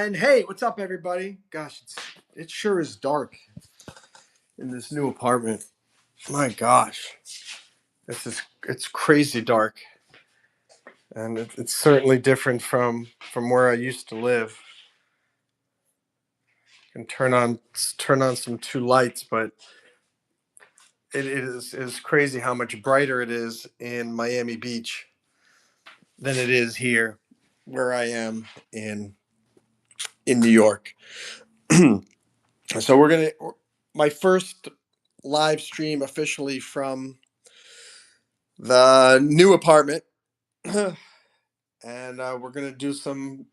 online. Hey, what's up, everybody? Gosh, it sure is dark in this new apartment. My gosh, it's crazy dark, and it's certainly different from where I used to live. I can turn on some two lights, but it is crazy how much brighter it is in Miami Beach than it is here, where I am in New York. So my first live stream officially from the new apartment, and we're gonna do some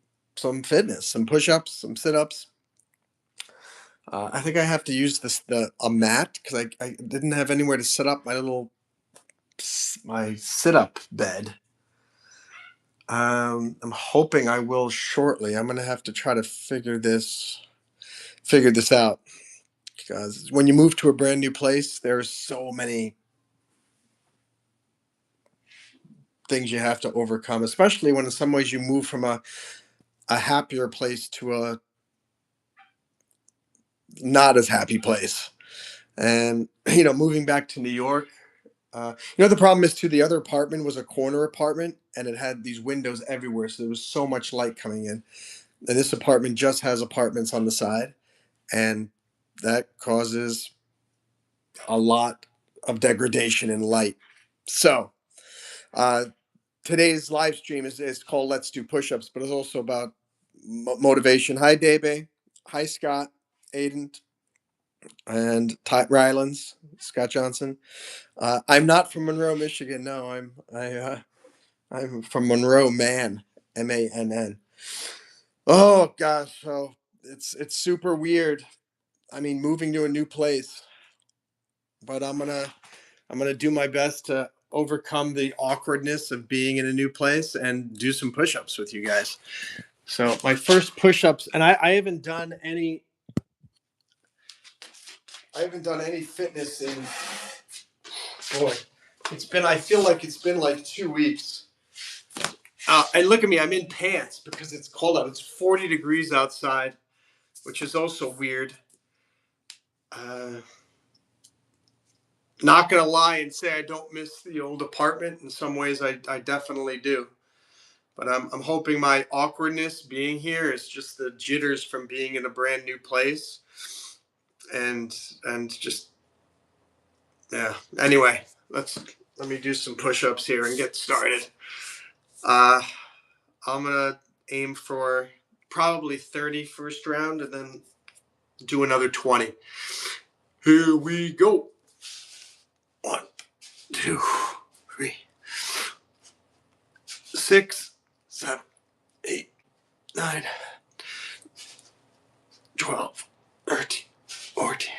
fitness, some push-ups, some sit-ups. I think I have to use a mat because I didn't have anywhere to set up my sit-up bed. I'm hoping I will shortly. I'm gonna have to try to figure this out, because when you move to a brand new place, there's so many things you have to overcome, especially when in some ways you move from a happier place to a not as happy place. And moving back to New York, the problem is too, the other apartment was a corner apartment and it had these windows everywhere, so there was so much light coming in. And this apartment just has apartments on the side, and that causes a lot of degradation in light. So uh, today's live stream is called Let's Do Push-Ups, but it's also about motivation. Hi, Debe. Hi, Scott, Aiden, and Ty Rylands, Scott Johnson. I'm not from Monroe, Michigan. No, I'm from Monroe Mann, Mann. Oh gosh, so it's super weird. I mean, moving to a new place, but I'm gonna do my best to overcome the awkwardness of being in a new place and do some push-ups with you guys. So my first push-ups, and I haven't done any. I haven't done any fitness in, boy, I feel like it's been like 2 weeks. And look at me, I'm in pants because it's cold out. It's 40 degrees outside, which is also weird. Uh, Not gonna lie and say I don't miss the old apartment. In some ways, I definitely do. But I'm hoping my awkwardness being here is just the jitters from being in a brand new place, and just, yeah. Anyway, let me do some push-ups here and get started. I'm gonna aim for probably 30 first round, and then do another 20. Here we go. 1, 2, 3, 6, 7, 8, 9, 12, 13, 14,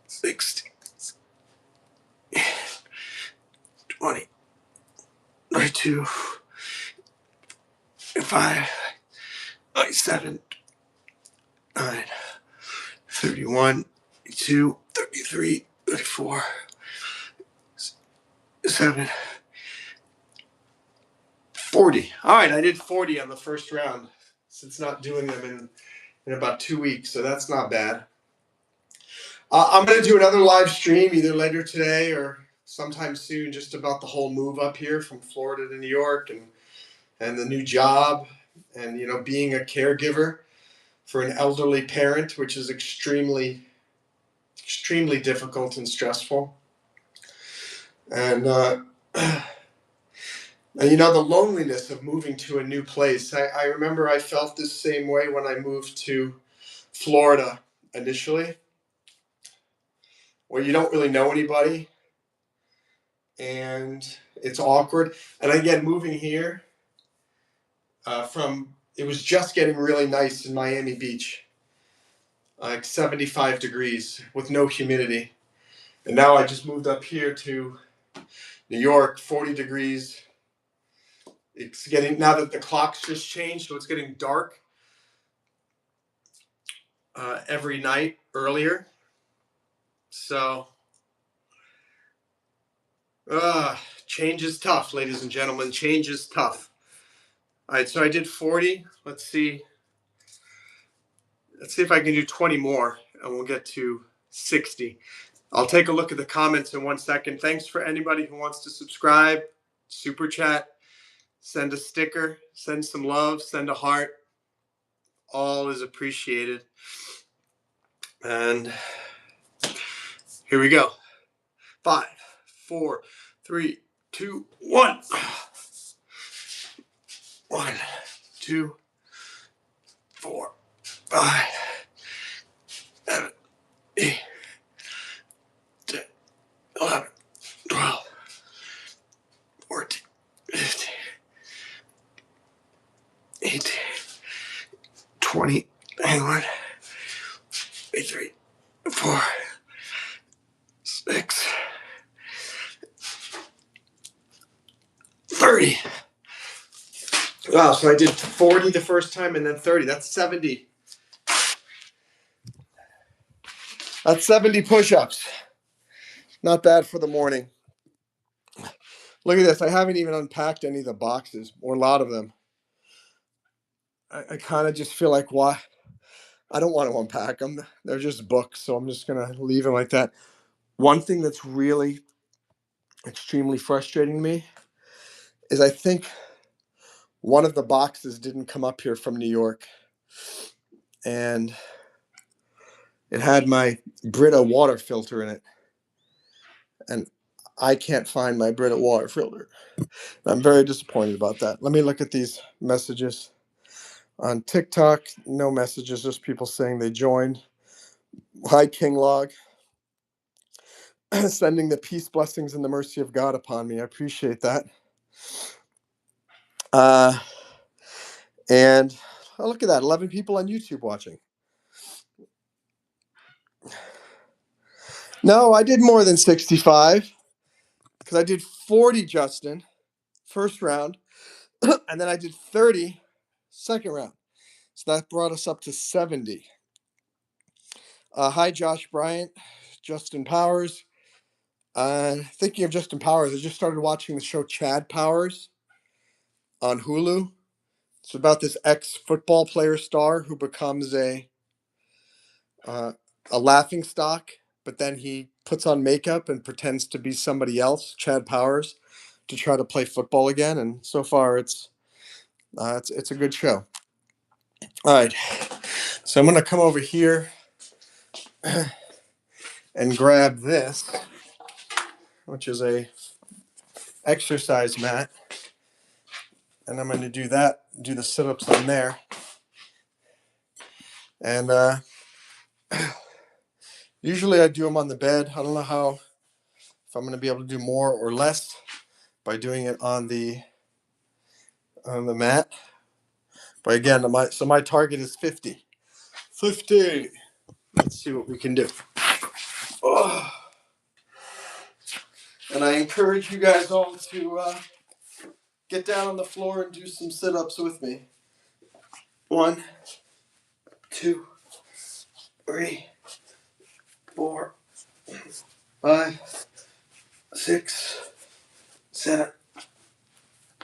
16, 20, 22, 5, 7, 9, 31, 32, 33, 34, 7, 40. All right, I did 40 on the first round since not doing them in about 2 weeks, so that's not bad. I'm going to do another live stream either later today or sometime soon, just about the whole move up here from Florida to New York, and the new job, and being a caregiver for an elderly parent, which is extremely difficult and stressful. And and the loneliness of moving to a new place. I remember I felt this same way when I moved to Florida initially, where you don't really know anybody and it's awkward. And again, moving here, it was just getting really nice in Miami Beach, like 75 degrees with no humidity. And now I just moved up here to New York, 40 degrees. It's getting, now that the clock's just changed, so it's getting dark every night earlier. So, change is tough, ladies and gentlemen. Change is tough. All right, so I did 40. Let's see Let's see if I can do 20 more and we'll get to 60. I'll take a look at the comments in 1 second. Thanks for anybody who wants to subscribe, super chat, send a sticker, send some love, send a heart. All is appreciated. And here we go. 5, 4, 3, 2, 1. 1, 2, 4, 5, 7, 8, 10, 11, 12, 14, 15, 18, 20, 21, 23, 4, 6, 30. Wow, so I did 40 the first time and then 30. That's 70. That's 70 push-ups. Not bad for the morning. Look at this. I haven't even unpacked any of the boxes, or a lot of them. I kind of just feel like, why? I don't want to unpack them. They're just books, so I'm just going to leave them like that. One thing that's really extremely frustrating to me is I think one of the boxes didn't come up here from New York. And it had my Brita water filter in it. And I can't find my Brita water filter. I'm very disappointed about that. Let me look at these messages. On TikTok, no messages, just people saying they joined. Hi, King Log. Sending the peace, blessings, and the mercy of God upon me. I appreciate that. And oh, look at that, 11 people on YouTube watching. No, I did more than 65 because I did 40, Justin, first round, and then I did 30, second round. So that brought us up to 70. Hi, Josh Bryant, Justin Powers. Thinking of Justin Powers, I just started watching the show Chad Powers on Hulu. It's about this ex-football player star who becomes a laughing stock, but then he puts on makeup and pretends to be somebody else, Chad Powers, to try to play football again. And so far, it's a good show. All right, so I'm gonna come over here and grab this, which is a exercise mat, and I'm going to do that, do the sit-ups on there. And usually I do them on the bed. I don't know if I'm going to be able to do more or less by doing it on the mat. But again, my target is 50. 50. Let's see what we can do. Oh. And I encourage you guys all to get down on the floor and do some sit-ups with me. 1, 2, 3, 4, 5, 6, 7,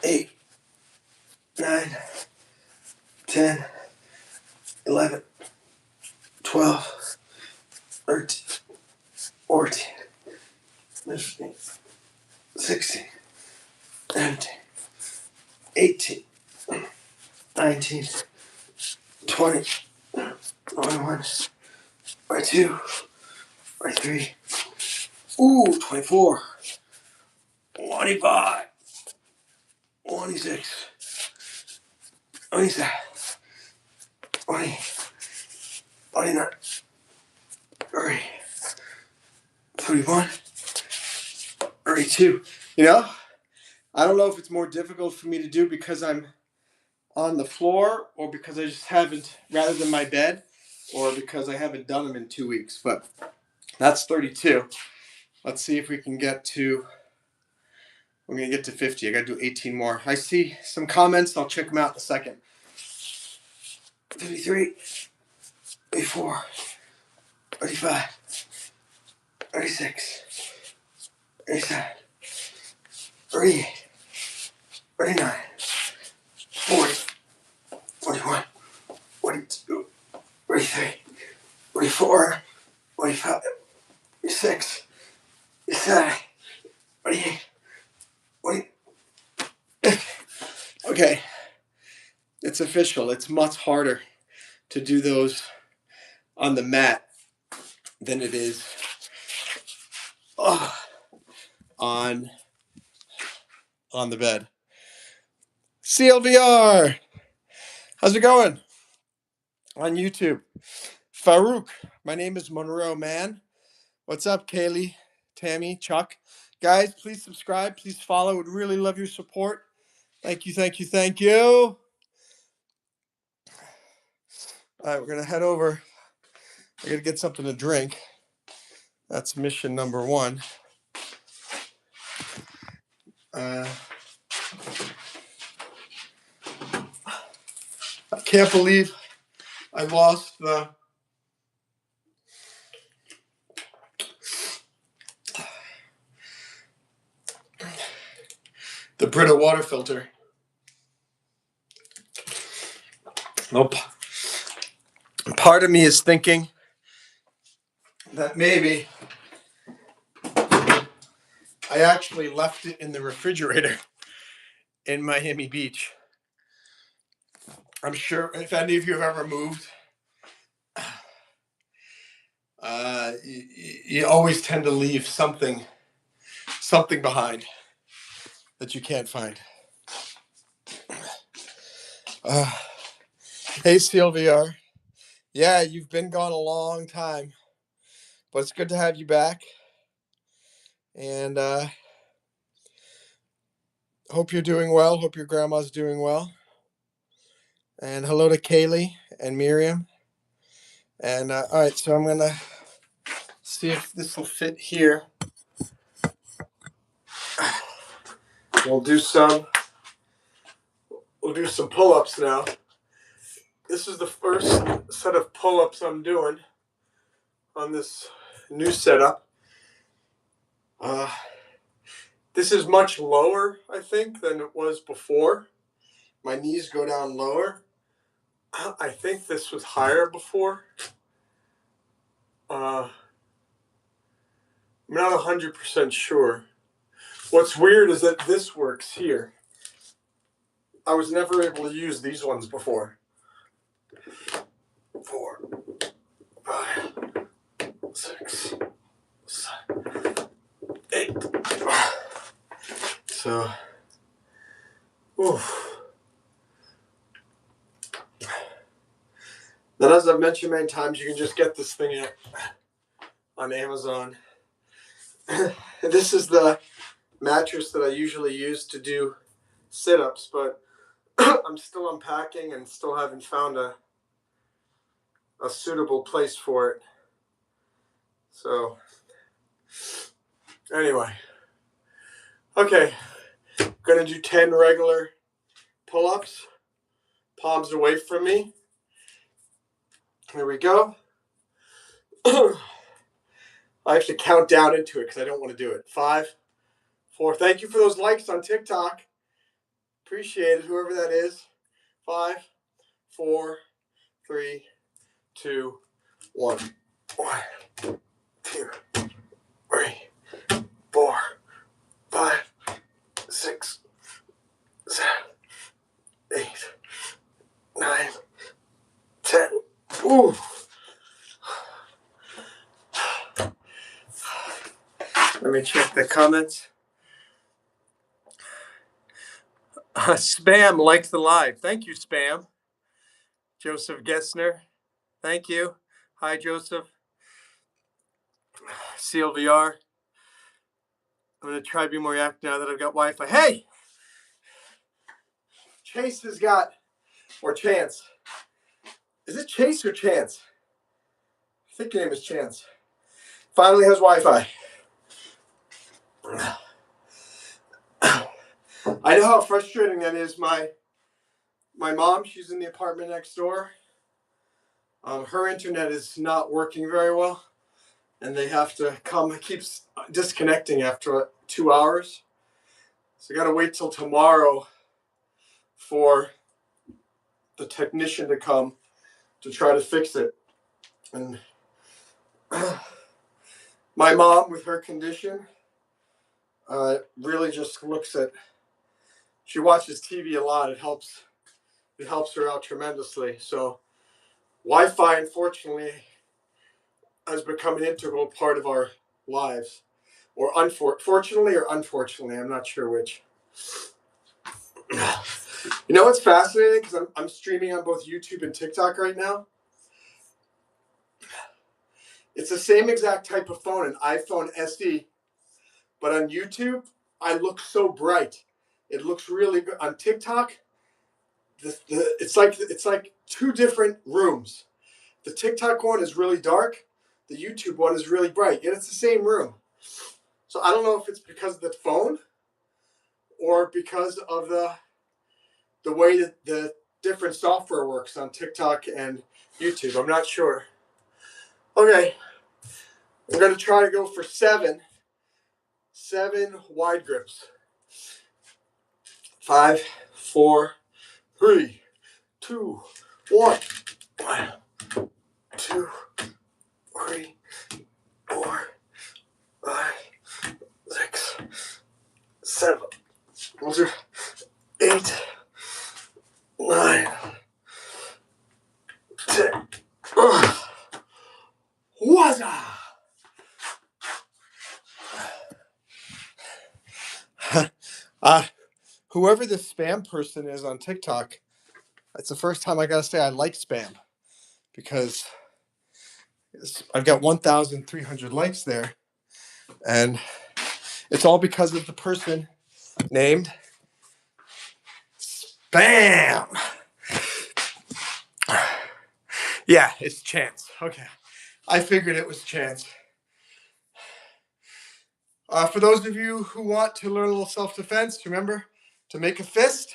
8, 9, 10, 11, 12, 13, 14, 15, 16, 17, 18, 19, 20, 21, 22, 23, 24, 25, 26, 27, 28, 29, 30, 31, 32. You know, I don't know if it's more difficult for me to do because I'm on the floor or because I just haven't, rather than my bed, or because I haven't done them in 2 weeks. But that's 32. Let's see if we can get to, we're going to get to 50. I got to do 18 more. I see some comments. I'll check them out in a second. 53, 34, 35, 36, 37, 38, 39, 40, 41, 42, 43, 44, 45, 46, 47, 48, 20. Okay, it's official. It's much harder to do those on the mat than it is on the bed. CLVR, how's it going? On YouTube. Farouk, my name is Monroe Mann. What's up, Kaylee, Tammy, Chuck? Guys, please subscribe. Please follow. Would really love your support. Thank you, thank you, thank you. All right, we're going to head over. I got to get something to drink. That's mission number one. I can't believe I lost the Brita water filter. Nope. Part of me is thinking that maybe I actually left it in the refrigerator in Miami Beach. I'm sure if any of you have ever moved, you always tend to leave something behind that you can't find. Hey, CLVR. Yeah, you've been gone a long time, but it's good to have you back. And hope you're doing well. Hope your grandma's doing well. And hello to Kaylee and Miriam. And all right, so I'm gonna see if this will fit here. We'll do some pull-ups now. This is the first set of pull-ups I'm doing on this new setup. This is much lower, I think, than it was before. My knees go down lower. I think this was higher before. I'm not 100% sure. What's weird is that this works here. I was never able to use these ones before. 4, 5, 6, 7, 8. So, then as I've mentioned many times, you can just get this thing on Amazon. This is the mattress that I usually use to do sit-ups, but I'm still unpacking and still haven't found a suitable place for it. So, anyway. Okay, I'm going to do 10 regular pull-ups. Palms away from me. Here we go. I have to count down into it because I don't want to do it. 5, 4. Thank you for those likes on TikTok. Appreciate it, whoever that is. 5, 4, 3, 2, 1. 1, 2, 3, 4, 5, 6, 7, 8, 9, 10. Ooh. Let me check the comments. Spam likes the live. Thank you, Spam. Joseph Gessner. Thank you. Hi, Joseph. CLVR. I'm going to try to be more active now that I've got Wi-Fi. Hey! Chase has got, or Chance. Is it Chase or Chance? I think your name is Chance. Finally has Wi-Fi. I know how frustrating that is. My mom, she's in the apartment next door. Her internet is not working very well, and they have to come. It keeps disconnecting after 2 hours. So I got to wait till tomorrow for the technician to come to try to fix it. And My mom, with her condition, really just looks at. She watches TV a lot. It helps. It helps her out tremendously. So Wi-Fi, unfortunately, has become an integral part of our lives, or fortunately or unfortunately, I'm not sure which. You know what's fascinating? Because I'm streaming on both YouTube and TikTok right now. It's the same exact type of phone, an iPhone SE, but on YouTube, I look so bright. It looks really good. On TikTok, it's like two different rooms. The TikTok one is really dark. The YouTube one is really bright. Yet it's the same room. So I don't know if it's because of the phone or because of the way that the different software works on TikTok and YouTube. I'm not sure. Okay, I'm going to try to go for seven wide grips. 5, 4, 3, 2, 1. 1, 2, 3, 4, 5, 6, 7. Those are 8, 9, 10. Waza! Whoever this spam person is on TikTok, it's the first time I gotta say I like spam because I've got 1,300 likes there, and it's all because of the person named Spam. Yeah, it's Chance. Okay, I figured it was Chance. For those of you who want to learn a little self-defense, remember to make a fist.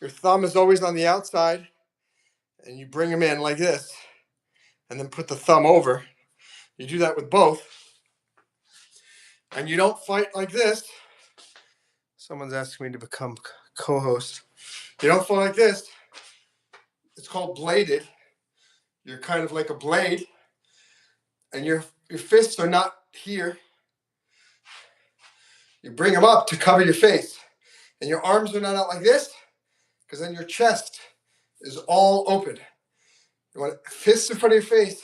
Your thumb is always on the outside, and you bring them in like this, and then put the thumb over. You do that with both, and you don't fight like this. Someone's asking me to become co-host. You don't fight like this. It's called bladed. You're kind of like a blade, and your fists are not here. You bring them up to cover your face, and your arms are not out like this, because then your chest is all open. You want fists in front of your face,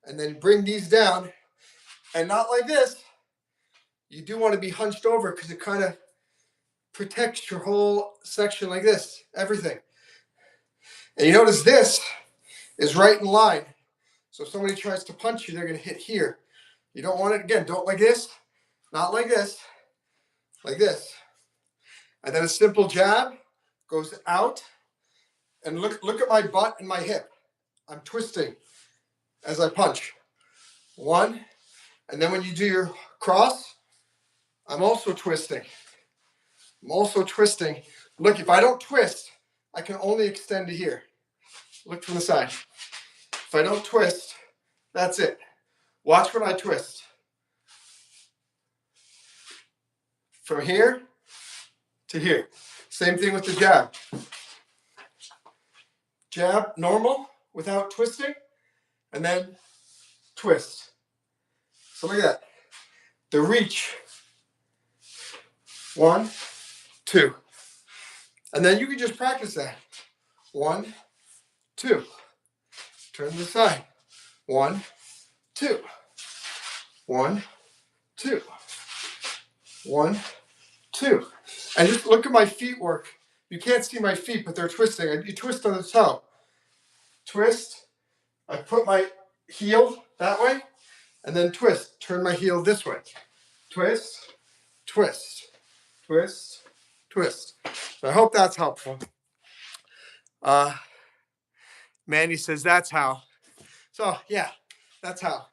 and then bring these down, and not like this. You do want to be hunched over because it kind of protects your whole section like this, everything. And you notice this is right in line. So if somebody tries to punch you, they're going to hit here. You don't want it, again, don't like this, not like this, like this. And then a simple jab goes out, and look at my butt and my hip. I'm twisting as I punch. 1, and then when you do your cross, I'm also twisting. I'm also twisting. Look, if I don't twist, I can only extend to here. Look from the side. If I don't twist, that's it. Watch when I twist. From here to here. Same thing with the jab. Jab, normal, without twisting, and then twist. So look at that. The reach. 1, 2. And then you can just practice that. 1, 2. Turn to the side. 1, 2. 1, 2. 1, 2. And just look at my feet work. You can't see my feet, but they're twisting. You twist on the toe. Twist. I put my heel that way, and then twist. Turn my heel this way. Twist, twist, twist, twist. So I hope that's helpful. Mandy says that's how. So yeah, that's how.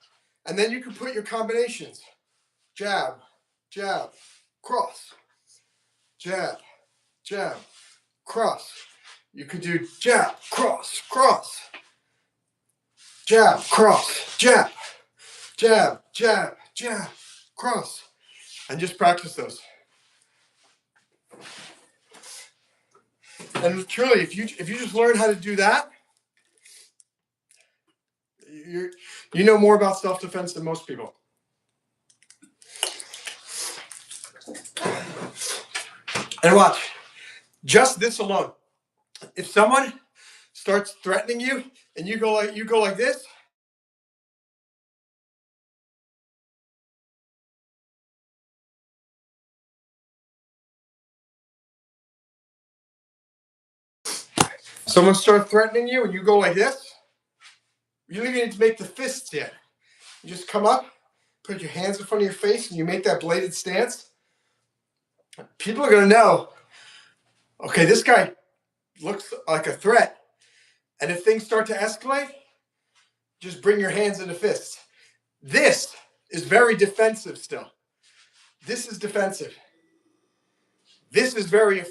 And then you can put your combinations. Jab, jab, cross. Jab, jab, cross. You could do jab, cross, cross. Jab, cross, jab, jab, jab, jab, cross. And just practice those. And truly, if you just learn how to do that, You know more about self-defense than most people. And watch, just this alone. If someone starts threatening you and you go like this, someone starts threatening you and you go like this, you don't even need to make the fists yet. You just come up, put your hands in front of your face, and you make that bladed stance. People are going to know, okay, this guy looks like a threat. And if things start to escalate, just bring your hands into fists. This is very defensive still. This is defensive. This is very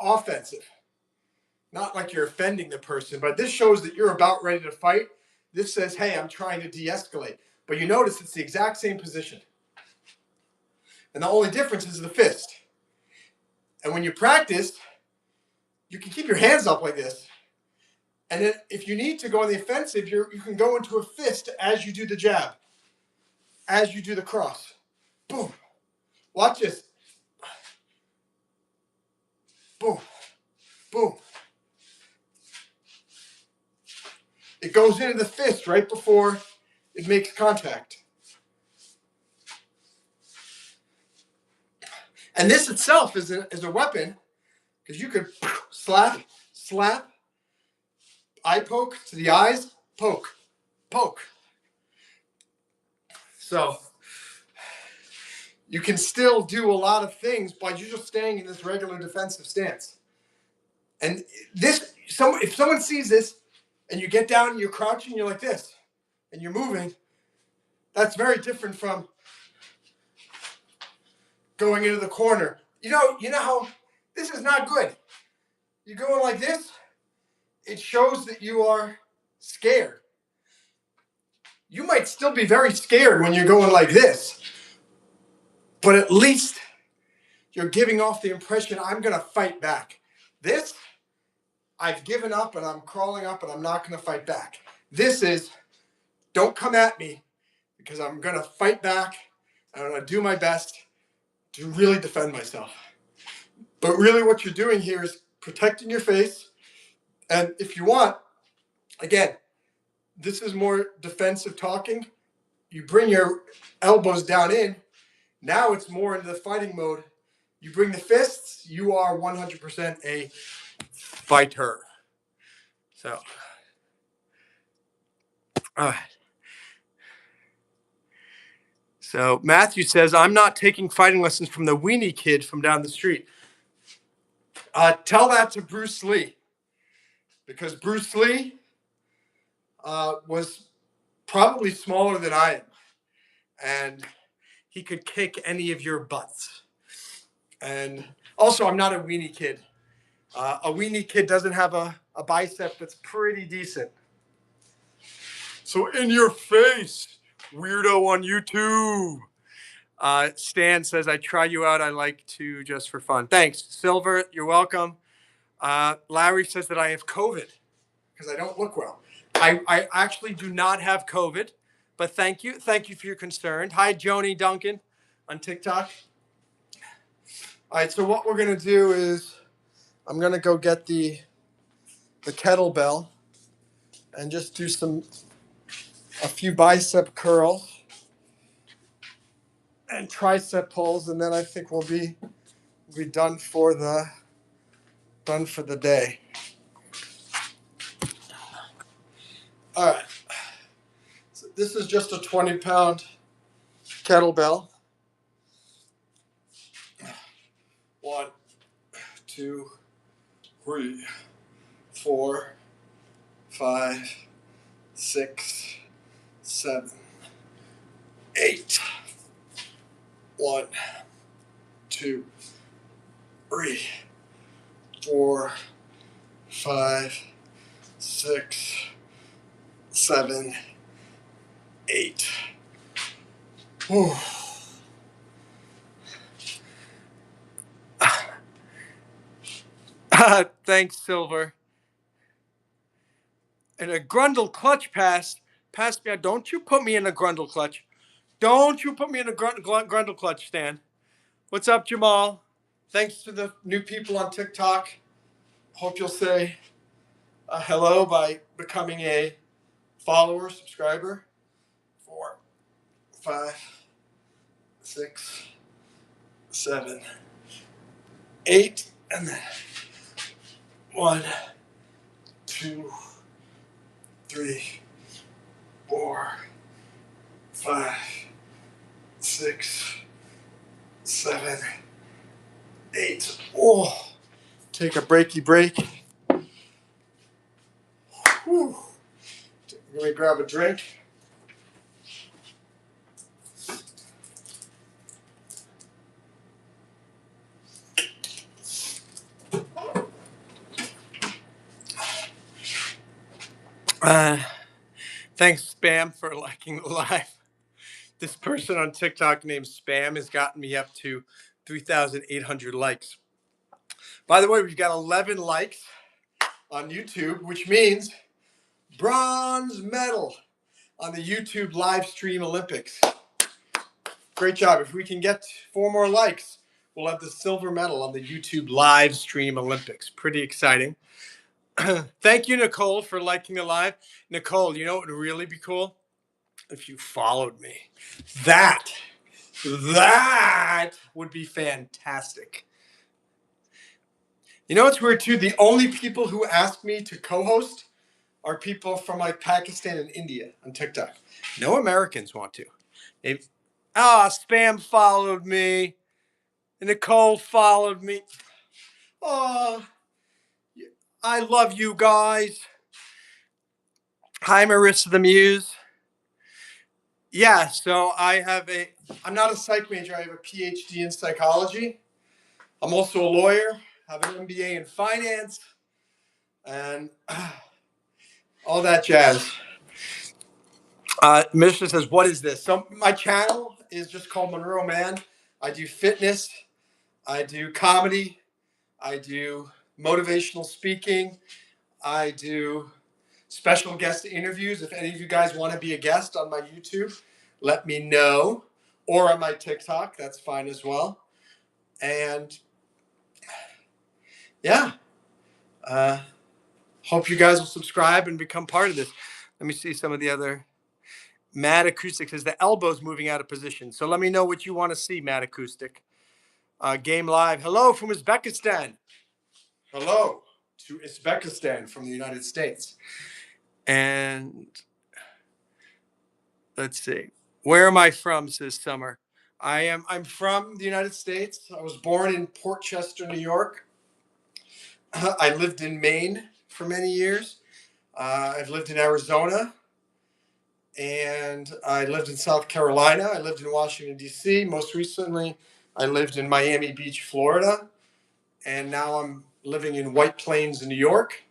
offensive. Not like you're offending the person, but this shows that you're about ready to fight. This says, hey, I'm trying to de-escalate. But you notice it's the exact same position. And the only difference is the fist. And when you practice, you can keep your hands up like this. And then if you need to go on the offensive, you can go into a fist as you do the jab, as you do the cross. Boom. Watch this. Boom. Boom. It goes into the fist right before it makes contact. And this itself is a weapon, because you could slap, eye poke to the eyes, poke. So you can still do a lot of things by just staying in this regular defensive stance. And if someone sees this and you get down and you're crouching, you're like this, and you're moving, that's very different from going into the corner. You know how this is not good. You're going like this, it shows that you are scared. You might still be very scared when you're going like this, but at least you're giving off the impression, I'm going to fight back. This, I've given up and I'm crawling up and I'm not going to fight back. This is, don't come at me, because I'm going to fight back. I'm going to do my best to really defend myself. But really what you're doing here is protecting your face. And if you want, again, this is more defensive talking. You bring your elbows down in. Now it's more into the fighting mode. You bring the fists, you are 100% a fighter. So, all right. So Matthew says, I'm not taking fighting lessons from the weenie kid from down the street. Tell that to Bruce Lee, because Bruce Lee was probably smaller than I am, and he could kick any of your butts. And also, I'm not a weenie kid. A weenie kid doesn't have a bicep that's pretty decent. So in your face, weirdo on YouTube. Stan says, I try you out. I like to just for fun. Thanks. Silver, you're welcome. Larry says that I have COVID because I don't look well. I actually do not have COVID, but thank you. Thank you for your concern. Hi, Joni Duncan on TikTok. All right, so what we're going to do is I'm going to go get the kettlebell and just do a few bicep curls and tricep pulls, and then I think we'll be done for the day. All right. So this is just a 20-pound kettlebell. 1, 2, 3, 4, 5, 6, 7, 8. 1, 2, 3, 4, 5, 6, 7, 8. Whew. Thanks, Silver. And a Grundle clutch pass pass me. Don't you put me in a grundle clutch. Don't you put me in a grundle clutch, Stan. What's up, Jamal? Thanks to the new people on TikTok. Hope you'll say hello by becoming a follower, subscriber. 4, 5, 6, 7, 8, and then 1, 2, 3, 4, 5, 6, 7, 8. Oh, take a breaky break. Whew. Let me grab a drink. Thanks, Spam, for liking the live. This person on TikTok named Spam has gotten me up to 3,800 likes. By the way, we've got 11 likes on YouTube, which means bronze medal on the YouTube live stream Olympics. Great job. If we can get 4 more likes, we'll have the silver medal on the YouTube live stream Olympics. Pretty exciting. Thank you, Nicole, for liking the live. Nicole, you know what would really be cool? If you followed me. That would be fantastic. You know what's weird too? The only people who ask me to co-host are people from like Pakistan and India on TikTok. No Americans want to. Spam followed me. Nicole followed me. Oh, I love you guys. Hi, Marissa the Muse. Yeah, so I'm not a psych major. I have a PhD in psychology. I'm also a lawyer. I have an MBA in finance and all that jazz. Misha says, what is this? So my channel is just called Monroe Mann. I do fitness. I do comedy. I do motivational speaking. I do special guest interviews. If any of you guys want to be a guest on my YouTube, let me know. Or on my TikTok, that's fine as well. And yeah, hope you guys will subscribe and become part of this. Let me see some of the other. Mad Acoustic says the elbow's moving out of position. So let me know what you want to see, Mad Acoustic. Game Live. Hello from Uzbekistan. Hello to Uzbekistan from the United States. And let's see. Where am I from, says Summer. I'm from the United States. I was born in Port Chester, New York. I lived in Maine for many years. I've lived in Arizona. And I lived in South Carolina. I lived in Washington, D.C. Most recently, I lived in Miami Beach, Florida. And now I'm living in White Plains, New York.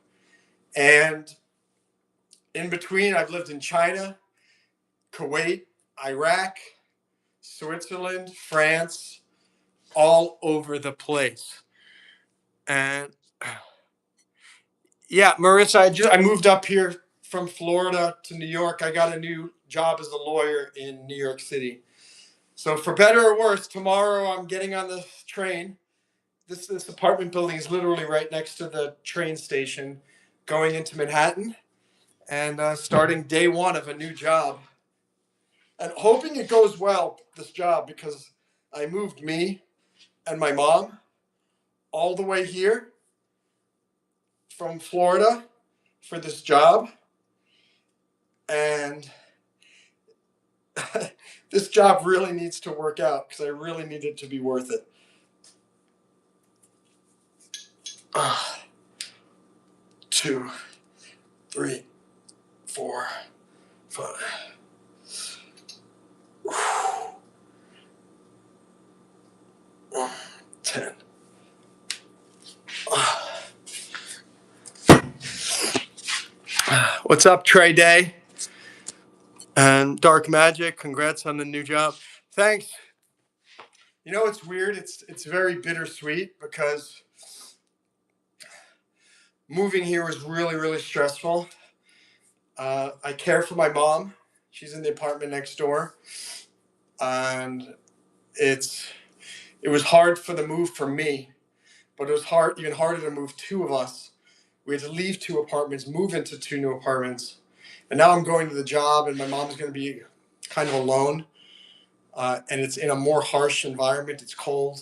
And in between, I've lived in China, Kuwait, Iraq, Switzerland, France, all over the place. And yeah, Marissa, I moved up here from Florida to New York. I got a new job as a lawyer in New York City. So for better or worse, tomorrow I'm getting on the train. This apartment building is literally right next to the train station, going into Manhattan and starting day one of a new job. And hoping it goes well, this job, because I moved me and my mom all the way here from Florida for this job. And this job really needs to work out because I really need it to be worth it. 2, 3, 4, 5. 10. What's up, Trey Day? And Dark Magic, congrats on the new job. Thanks. You know, it's weird. It's very bittersweet because moving here was really, really stressful. I care for my mom. She's in the apartment next door, and it was hard for the move for me, but it was even harder to move two of us. We had to leave two apartments, move into two new apartments, and now I'm going to the job, and my mom's going to be kind of alone, and it's in a more harsh environment. It's cold.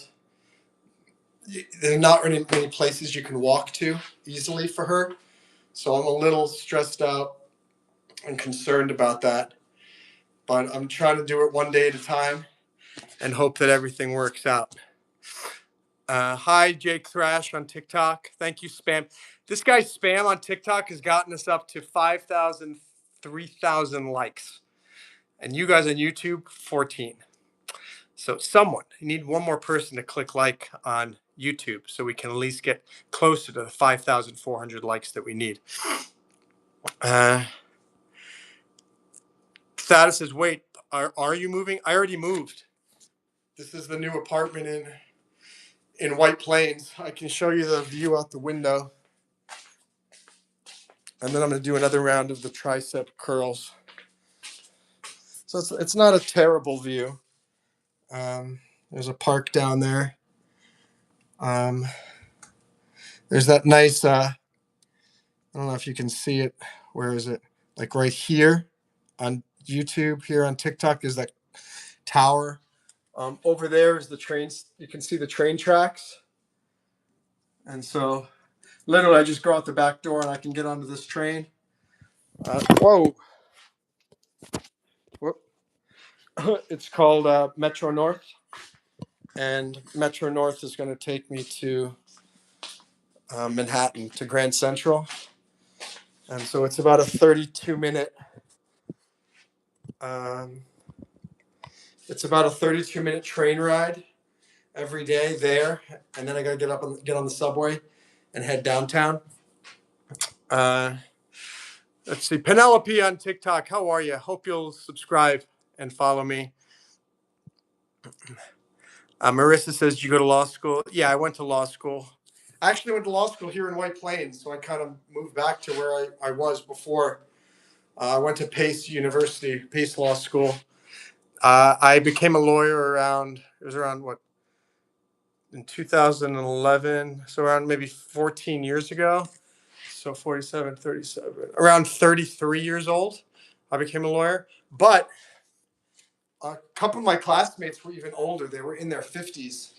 There are not really many places you can walk to easily for her, so I'm a little stressed out and concerned about that. But I'm trying to do it one day at a time and hope that everything works out. Hi, Jake Thrash on TikTok. Thank you, Spam. This guy's Spam on TikTok has gotten us up to 5,000, 3,000 likes. And you guys on YouTube, 14. So you need one more person to click like on YouTube so we can at least get closer to the 5,400 likes that we need. Status says, wait, are you moving? I already moved. This is the new apartment in White Plains. I can show you the view out the window. And then I'm going to do another round of the tricep curls. So it's not a terrible view. There's a park down there. There's that nice, I don't know if you can see it. Where is it? Like right here on YouTube, here on TikTok is that tower. Over there is the trains. You can see the train tracks. And so literally I just go out the back door and I can get onto this train. Whoa. Whoop. It's called Metro North. And Metro North is going to take me to Manhattan, to Grand Central. And so it's about a 32-minute train ride every day there, and then I gotta get on the subway and head downtown. Let's see, Penelope on TikTok, how are you? Hope you'll subscribe and follow me. Marissa says, did you go to law school? Yeah, I went to law school. I actually went to law school here in White Plains, so I kind of moved back to where I was before. I went to Pace University, Pace Law School. I became a lawyer it was around what, in 2011, so around maybe 14 years ago. So 47, 37, around 33 years old, I became a lawyer. But a couple of my classmates were even older. They were in their 50s.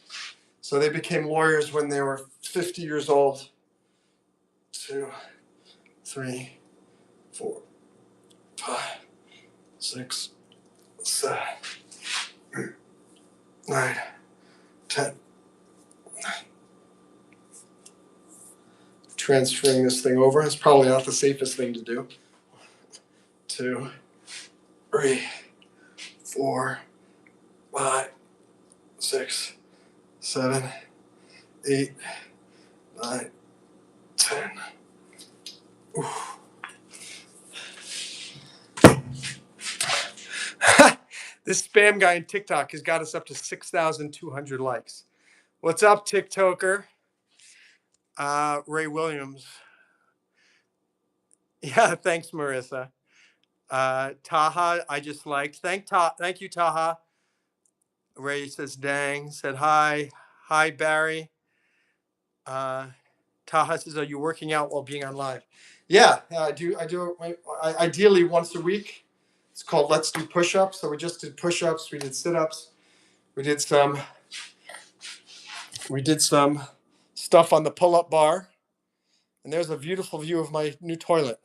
So they became lawyers when they were 50 years old. 2, 3, 4, 5, 6, 7, 9, 10. Transferring this thing over is probably not the safest thing to do. 2, 3, 4, 5, 6, 7, 8, 9, 10. Oof. This spam guy in TikTok has got us up to 6,200 likes. What's up, TikToker? Ray Williams. Yeah, thanks, Marissa. Taha, I just liked. Thank you, Taha. Ray says, dang. Said hi. Hi, Barry. Taha says, are you working out while being on live? Yeah, I do. Ideally once a week. It's called Let's Do Push-Ups. So we just did push-ups. We did sit-ups. We did some stuff on the pull-up bar. And there's a beautiful view of my new toilet.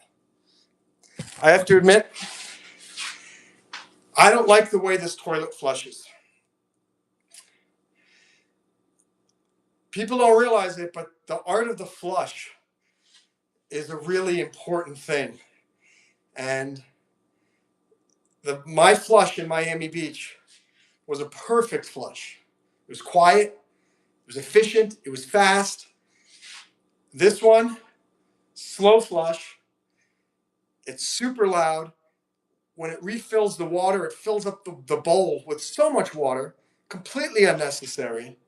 I have to admit, I don't like the way this toilet flushes. People don't realize it, but the art of the flush is a really important thing. And my flush in Miami Beach was a perfect flush. It was quiet, it was efficient, it was fast. This one, slow flush. It's super loud. When it refills the water, it fills up the bowl with so much water, completely unnecessary.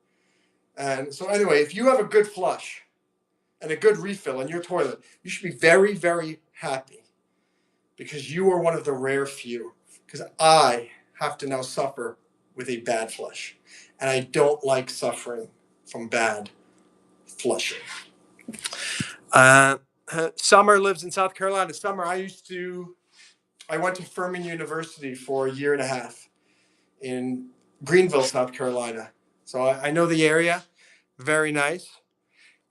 And so anyway, if you have a good flush and a good refill in your toilet, you should be very, very happy. because you are one of the rare few. Because I have to now suffer with a bad flush. And I don't like suffering from bad flushing. Summer lives in South Carolina. Summer, I went to Furman University for a year and a half in Greenville, South Carolina. So I know the area. Very nice.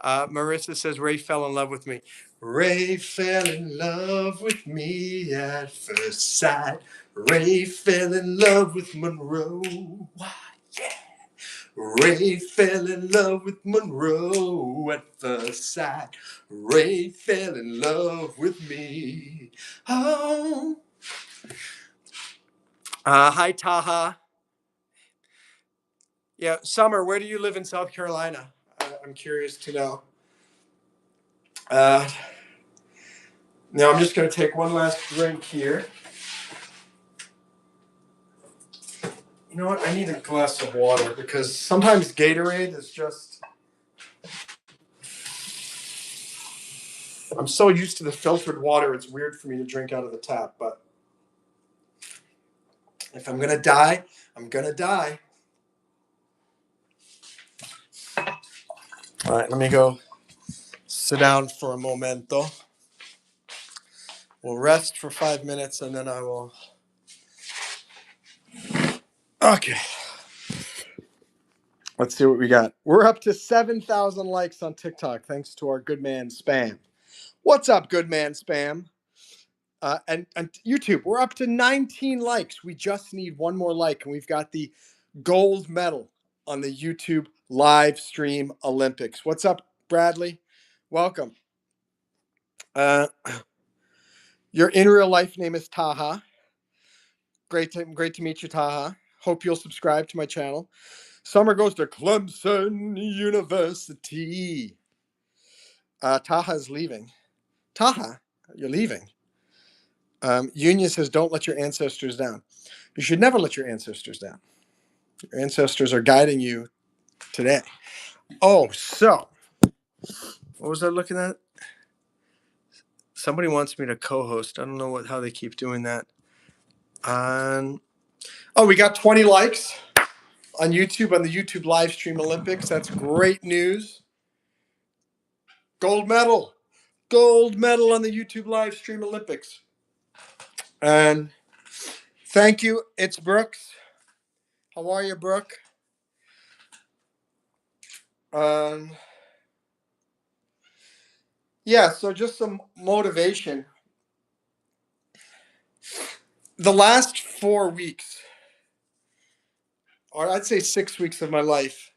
Marissa says Ray fell in love with me. Ray fell in love with me at first sight. Ray fell in love with Monroe. Why, yeah. Ray fell in love with Monroe at first sight. Ray fell in love with me. Oh. Hi, Taha. Yeah, Summer, where do you live in South Carolina? I'm curious to know. Now I'm just going to take one last drink here. You know what? I need a glass of water because sometimes Gatorade is just. I'm so used to the filtered water, it's weird for me to drink out of the tap. But if I'm going to die, I'm going to die. All right, let me go sit down for a momento. We'll rest for 5 minutes and then I will. Okay. Let's see what we got. We're up to 7,000 likes on TikTok thanks to our good man Spam. What's up, good man Spam? And YouTube, we're up to 19 likes. We just need one more like, and we've got the gold medal on the YouTube live stream Olympics. What's up, Bradley? Welcome. Your in real life name is Taha. Great to meet you, Taha. Hope you'll subscribe to my channel. Summer goes to Clemson University. Taha's leaving. Taha, you're leaving. Union says, don't let your ancestors down. You should never let your ancestors down. Your ancestors are guiding you today. Oh, so what was I looking at? Somebody wants me to co-host. I don't know how they keep doing that. We got 20 likes on YouTube on the YouTube live stream Olympics. That's great news. Gold medal on the YouTube live stream Olympics. And thank you. It's Brooks. How are you, Brooke? Yeah, so just some motivation. The last 4 weeks, or I'd say 6 weeks of my life,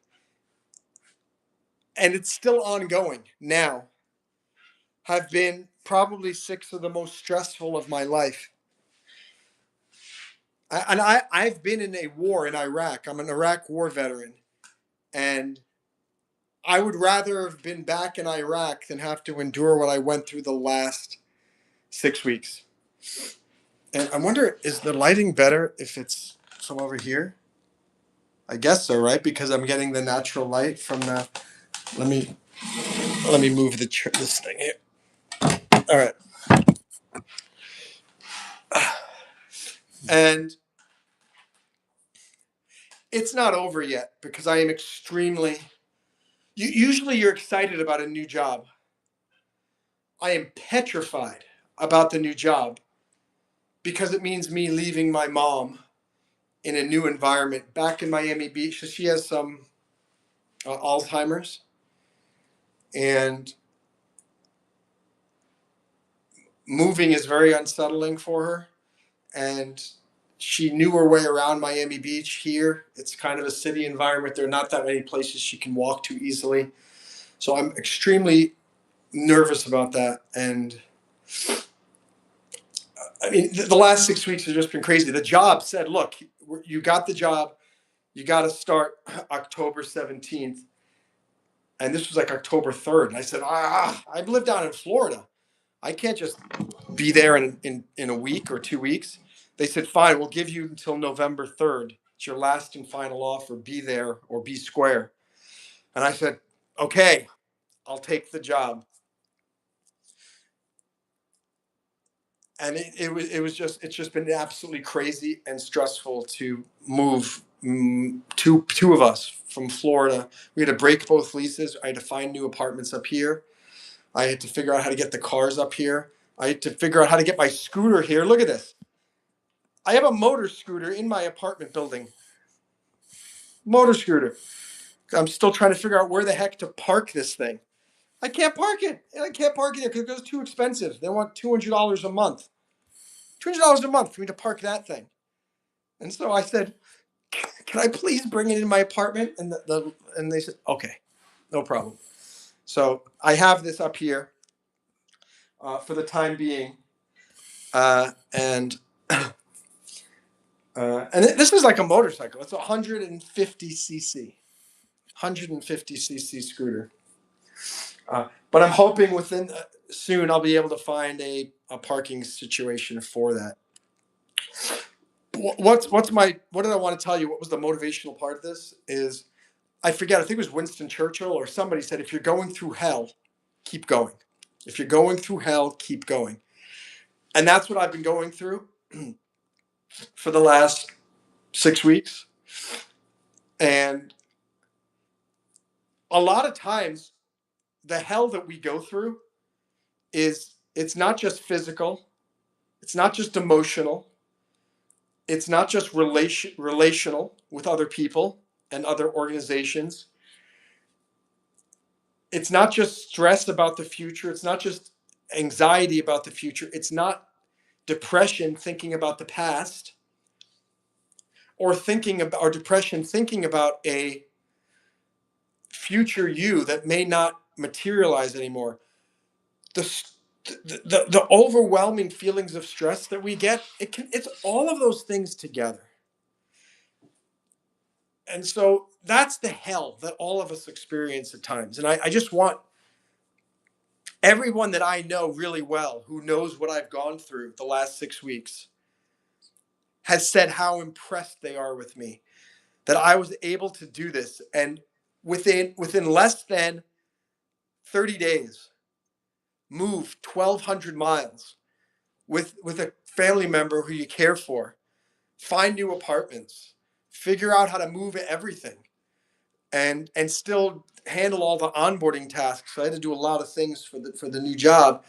and it's still ongoing now, have been probably 6 of the most stressful of my life. I've been in a war in Iraq. I'm an Iraq war veteran. And I would rather have been back in Iraq than have to endure what I went through the last 6 weeks. And I wonder, is the lighting better if it's from over here? I guess so, right? Because I'm getting the natural light from the. Let me move this thing here. All right. And it's not over yet because I am extremely. Usually, you're excited about a new job. I am petrified about the new job because it means me leaving my mom in a new environment back in Miami Beach. So she has some Alzheimer's, and moving is very unsettling for her. And she knew her way around Miami Beach. Here, it's kind of a city environment. There are not that many places she can walk to easily. So I'm extremely nervous about that. And I mean, the last 6 weeks have just been crazy. The job said, look, you got the job. You got to start October 17th. And this was like October 3rd. And I said, I live down in Florida. I can't just be there in a week or 2 weeks. They said, fine, we'll give you until November 3rd. It's your last and final offer. Be there or be square. And I said, okay, I'll take the job. And it's just been absolutely crazy and stressful to move two of us from Florida. We had to break both leases. I had to find new apartments up here. I had to figure out how to get the cars up here. I had to figure out how to get my scooter here. Look at this. I have a motor scooter in my apartment building. Motor scooter. I'm still trying to figure out where the heck to park this thing. I can't park it. I can't park it there because it goes too expensive. They want $200 a month. $200 a month for me to park that thing. And so I said, "Can I please bring it in my apartment?" And and they said, "Okay, no problem." So I have this up here for the time being, and this is like a motorcycle. It's a 150cc scooter. But I'm hoping within soon I'll be able to find a parking situation for that. What did I want to tell you? What was the motivational part of this? Is I forget. I think it was Winston Churchill or somebody said, "If you're going through hell, keep going. If you're going through hell, keep going." And that's what I've been going through for the last 6 weeks. And a lot of times, the hell that we go through it's not just physical, it's not just emotional, it's not just relational with other people and other organizations. It's not just stress about the future. It's not just anxiety about the future. It's not depression thinking about the past or depression thinking about a future you that may not materialize anymore. The the overwhelming feelings of stress that we get, it's all of those things together. And so that's the hell that all of us experience at times. And I just want everyone that I know really well who knows what I've gone through the last 6 weeks has said how impressed they are with me that I was able to do this, and within less than 30 days move 1,200 miles with a family member who you care for, find new apartments, figure out how to move everything, and still handle all the onboarding tasks. So I had to do a lot of things for the new job,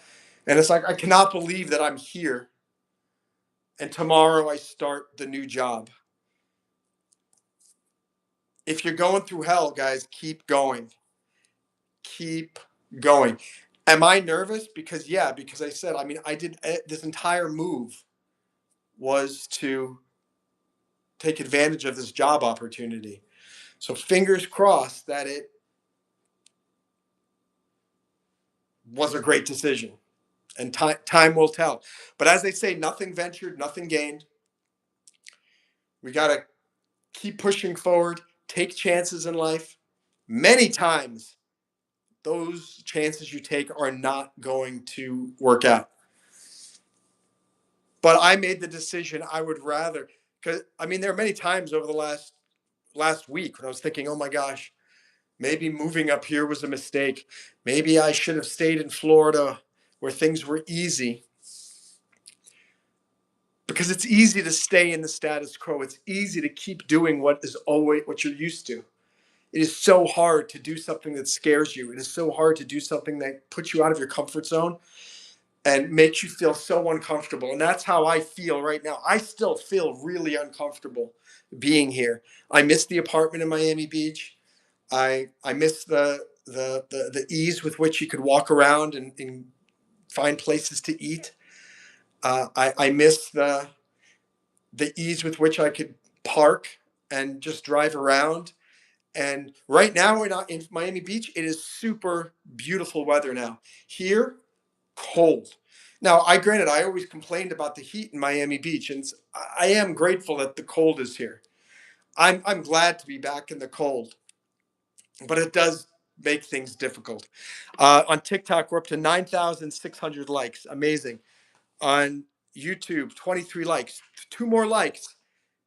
and it's like I cannot believe that I'm here, and tomorrow I start the new job. If you're going through hell, guys, keep going. Keep going. Am I nervous? Because yeah, because I said, I mean, I did this entire move was to take advantage of this job opportunity. So fingers crossed that it was a great decision, and time will tell. But as they say, nothing ventured, nothing gained. We got to keep pushing forward, take chances in life. Many times, those chances you take are not going to work out. But I made the decision I would rather, because I mean, there are many times over the last week when I was thinking, oh my gosh, maybe moving up here was a mistake. Maybe I should have stayed in Florida where things were easy. Because it's easy to stay in the status quo. It's easy to keep doing what is always what you're used to. It is so hard to do something that scares you. It is so hard to do something that puts you out of your comfort zone and makes you feel so uncomfortable. And that's how I feel right now. I still feel really uncomfortable being here. I miss the apartment in Miami Beach. I miss the ease with which you could walk around and find places to eat. I miss the ease with which I could park and just drive around. And right now in Miami Beach, it is super beautiful weather now. Here, cold. Now, I always complained about the heat in Miami Beach, and I am grateful that the cold is here. I'm glad to be back in the cold, but it does make things difficult. On TikTok, we're up to 9,600 likes. Amazing. On YouTube, 23 likes. Two more likes,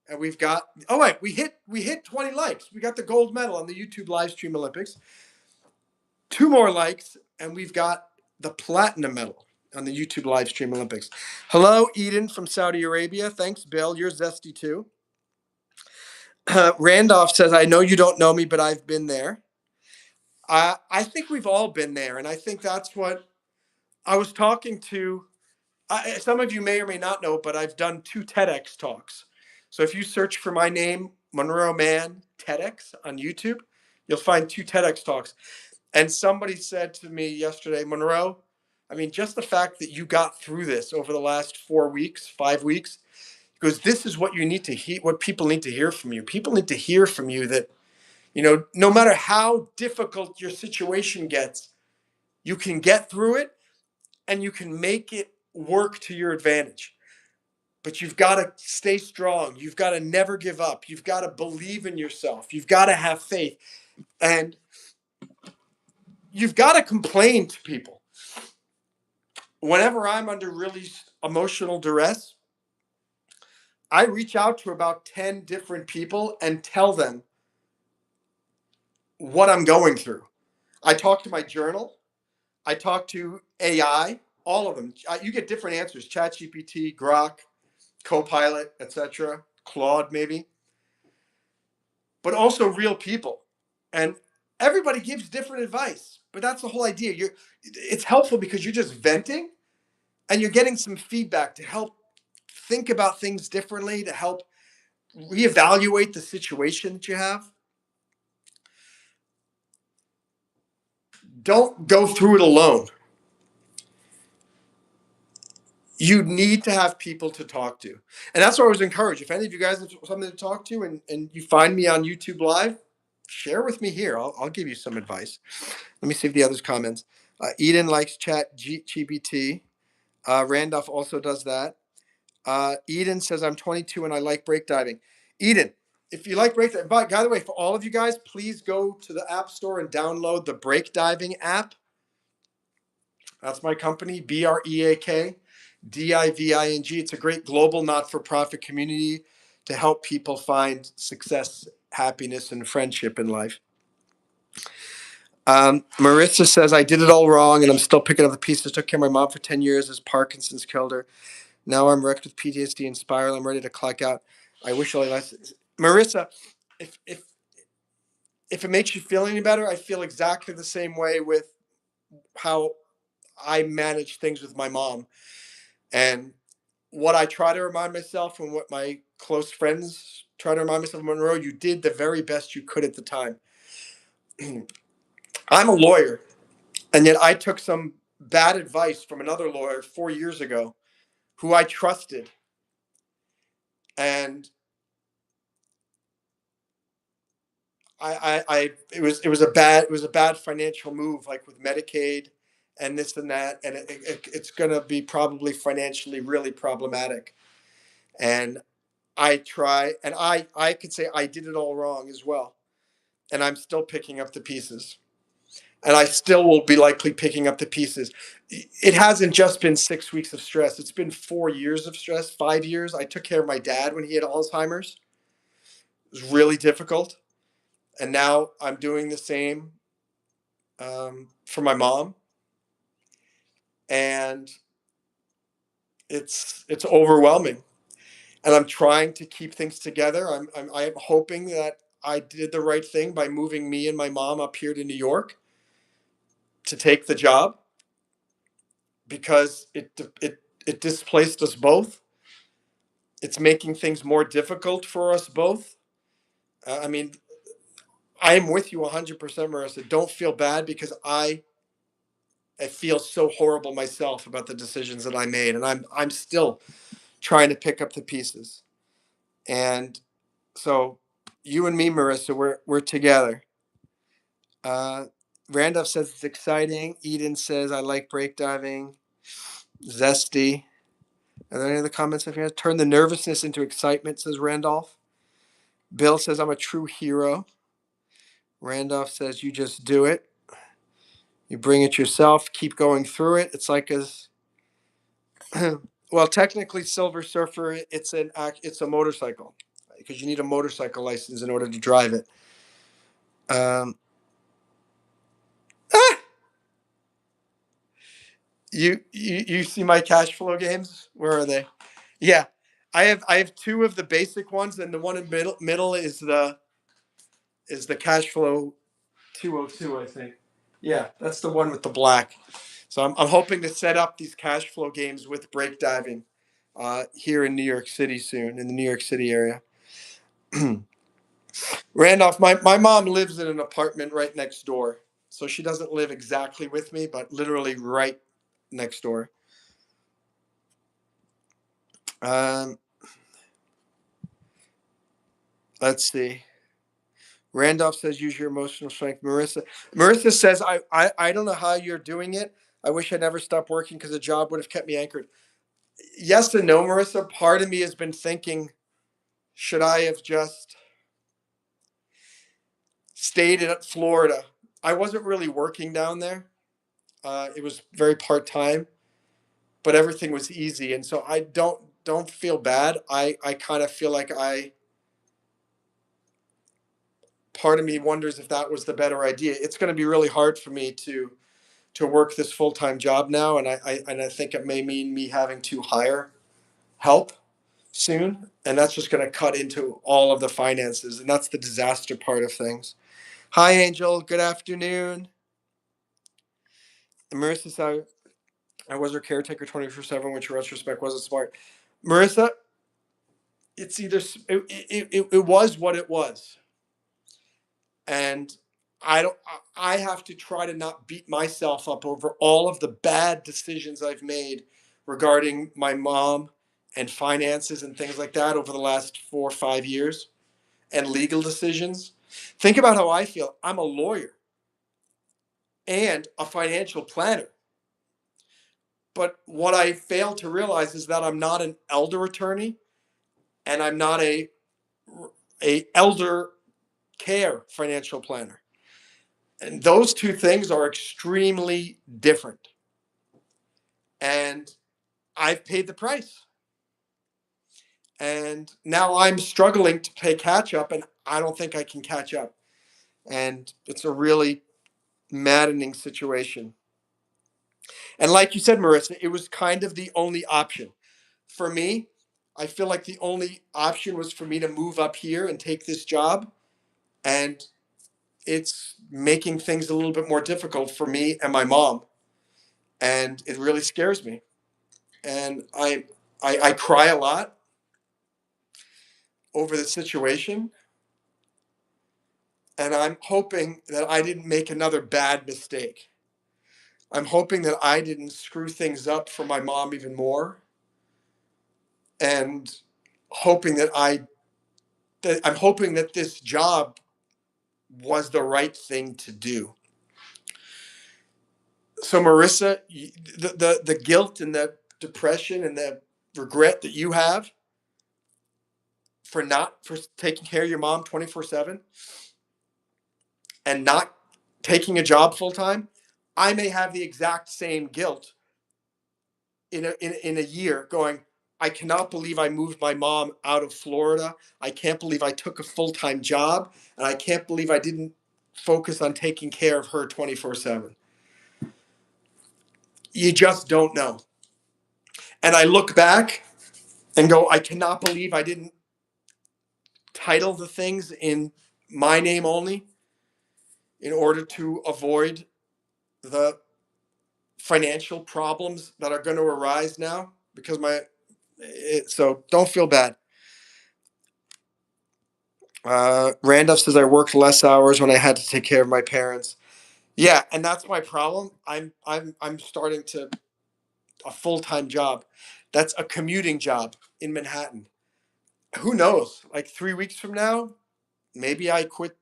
and we've got. Oh wait, we hit 20 likes. We got the gold medal on the YouTube live stream Olympics. Two more likes, and we've got the platinum medal. on the YouTube live stream Olympics. Hello, Eden from Saudi Arabia. Thanks, Bill. You're zesty too. Randolph says, I know you don't know me, but I've been there. I think we've all been there. And I think that's what I was talking to. Some of you may or may not know, but I've done 2 TEDx talks. So if you search for my name, Monroe Mann TEDx on YouTube, you'll find 2 TEDx talks. And somebody said to me yesterday, Monroe, I mean, just the fact that you got through this over the last 4 weeks, 5 weeks, because this is what you need to hear, what people need to hear from you. People need to hear from you that, no matter how difficult your situation gets, you can get through it and you can make it work to your advantage. But you've got to stay strong. You've got to never give up. You've got to believe in yourself. You've got to have faith. And you've got to complain to people. Whenever I'm under really emotional duress, I reach out to about 10 different people and tell them what I'm going through. I talk to my journal. I talk to AI, all of them. You get different answers: ChatGPT, Grok, Copilot, etc., Claude, maybe, but also real people. And everybody gives different advice, but that's the whole idea. It's helpful because you're just venting and you're getting some feedback to help think about things differently, to help reevaluate the situation that you have. Don't go through it alone. You need to have people to talk to. And that's what I was encouraged. If any of you guys have something to talk to and you find me on YouTube Live, share with me here. I'll give you some advice. Let me see if the others comments. Eden likes chat GPT. Randolph also does that. Eden says, I'm 22 and I like breakdiving. Eden, if you like breakdiving, by the way, for all of you guys, please go to the App Store and download the breakdiving app. That's my company, BREAK. DIVING. It's a great global not-for-profit community to help people find success, happiness, and friendship in life. Marissa says, I did it all wrong and I'm still picking up the pieces. Took care of my mom for 10 years as Parkinson's killed her. Now I'm wrecked with PTSD and spiral. I'm ready to clock out. I wish all less. Marissa, if it makes you feel any better, I feel exactly the same way with how I manage things with my mom. And what I try to remind myself and what my close friends try to remind myself, Monroe, you did the very best you could at the time. I'm a lawyer, and yet I took some bad advice from another lawyer 4 years ago who I trusted. And it was a bad financial move, like with Medicaid and this and that, and it's going to be probably financially really problematic. And I could say I did it all wrong as well. And I'm still picking up the pieces. And I still will be likely picking up the pieces. It hasn't just been 6 weeks of stress. It's been 4 years of stress, 5 years. I took care of my dad when he had Alzheimer's. It was really difficult. And now I'm doing the same for my mom. And it's overwhelming. And I'm trying to keep things together. I'm hoping that I did the right thing by moving me and my mom up here to New York to take the job, because it displaced us both. It's making things more difficult for us both. I mean, I am with you 100%, Marissa. Don't feel bad, because I feel so horrible myself about the decisions that I made, and I'm still trying to pick up the pieces. And so, you and me, Marissa, we're together. Uh, Randolph says it's exciting. Eden says I like breakdiving. Zesty. Are there any other comments I've had? Turn the nervousness into excitement, says Randolph. Bill says I'm a true hero. Randolph says you just do it. You bring it yourself. Keep going through it. It's like as well. Technically, Silver Surfer. It's a motorcycle, because you need a motorcycle license in order to drive it. Um, ah! You see my cash flow games? Where are they? Yeah, I have two of the basic ones, and the one in middle is the cash flow 202, I think. Yeah, that's the one with the black. So I'm hoping to set up these cash flow games with break diving here in New York City soon, in the New York City area. Randolph, my mom lives in an apartment right next door. So she doesn't live exactly with me, but literally right next door. Um, let's see. Randolph says use your emotional strength. Marissa says I don't know how you're doing it. I wish I never stopped working because the job would have kept me anchored. Yes and no, Marissa. Part of me has been thinking, should I have just stayed in Florida? I wasn't really working down there. It was very part time, but everything was easy, and so I don't feel bad. I kind of feel like I part of me wonders if that was the better idea. It's going to be really hard for me to work this full time job now, and I think it may mean me having to hire help soon, and that's just going to cut into all of the finances, and that's the disaster part of things. Hi, Angel. Good afternoon. Marissa said I was her caretaker 24/7, which in retrospect wasn't smart. Marissa, it's either it was what it was, and I don't. I have to try to not beat myself up over all of the bad decisions I've made regarding my mom and finances and things like that over the last 4 or 5 years and legal decisions. Think about how I feel. I'm a lawyer and a financial planner. But what I fail to realize is that I'm not an elder attorney and I'm not a elder care financial planner. And those two things are extremely different. And I've paid the price. And now I'm struggling to pay catch up, and I don't think I can catch up. And it's a really maddening situation. And like you said, Marissa, it was kind of the only option. For me, I feel like the only option was for me to move up here and take this job. And it's making things a little bit more difficult for me and my mom. And it really scares me. And I cry a lot over the situation. And I'm hoping that I didn't make another bad mistake. I'm hoping that I didn't screw things up for my mom even more. And hoping that I'm hoping that this job was the right thing to do. So Marissa, the guilt and the depression and the regret that you have for taking care of your mom 24/7 and not taking a job full time, I may have the exact same guilt in a year going, I cannot believe I moved my mom out of Florida. I can't believe I took a full-time job, and I can't believe I didn't focus on taking care of her 24/7. You just don't know. And I look back and go, I cannot believe I didn't title the things in my name only in order to avoid the financial problems that are going to arise now because so don't feel bad. Randolph says I worked less hours when I had to take care of my parents. Yeah, and that's my problem. I'm starting to a full-time job. That's a commuting job in Manhattan. Who knows? Like 3 weeks from now, maybe I quit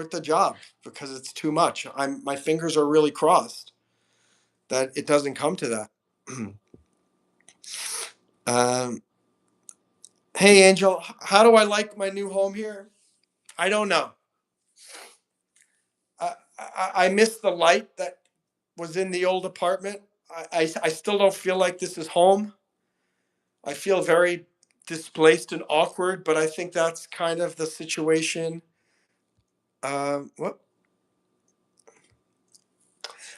the job because it's too much. My fingers are really crossed that it doesn't come to that. um, hey Angel, how do I like my new home here? I don't know. I miss the light that was in the old apartment. I still don't feel like this is home. I feel very displaced and awkward, but I think that's kind of the situation. What?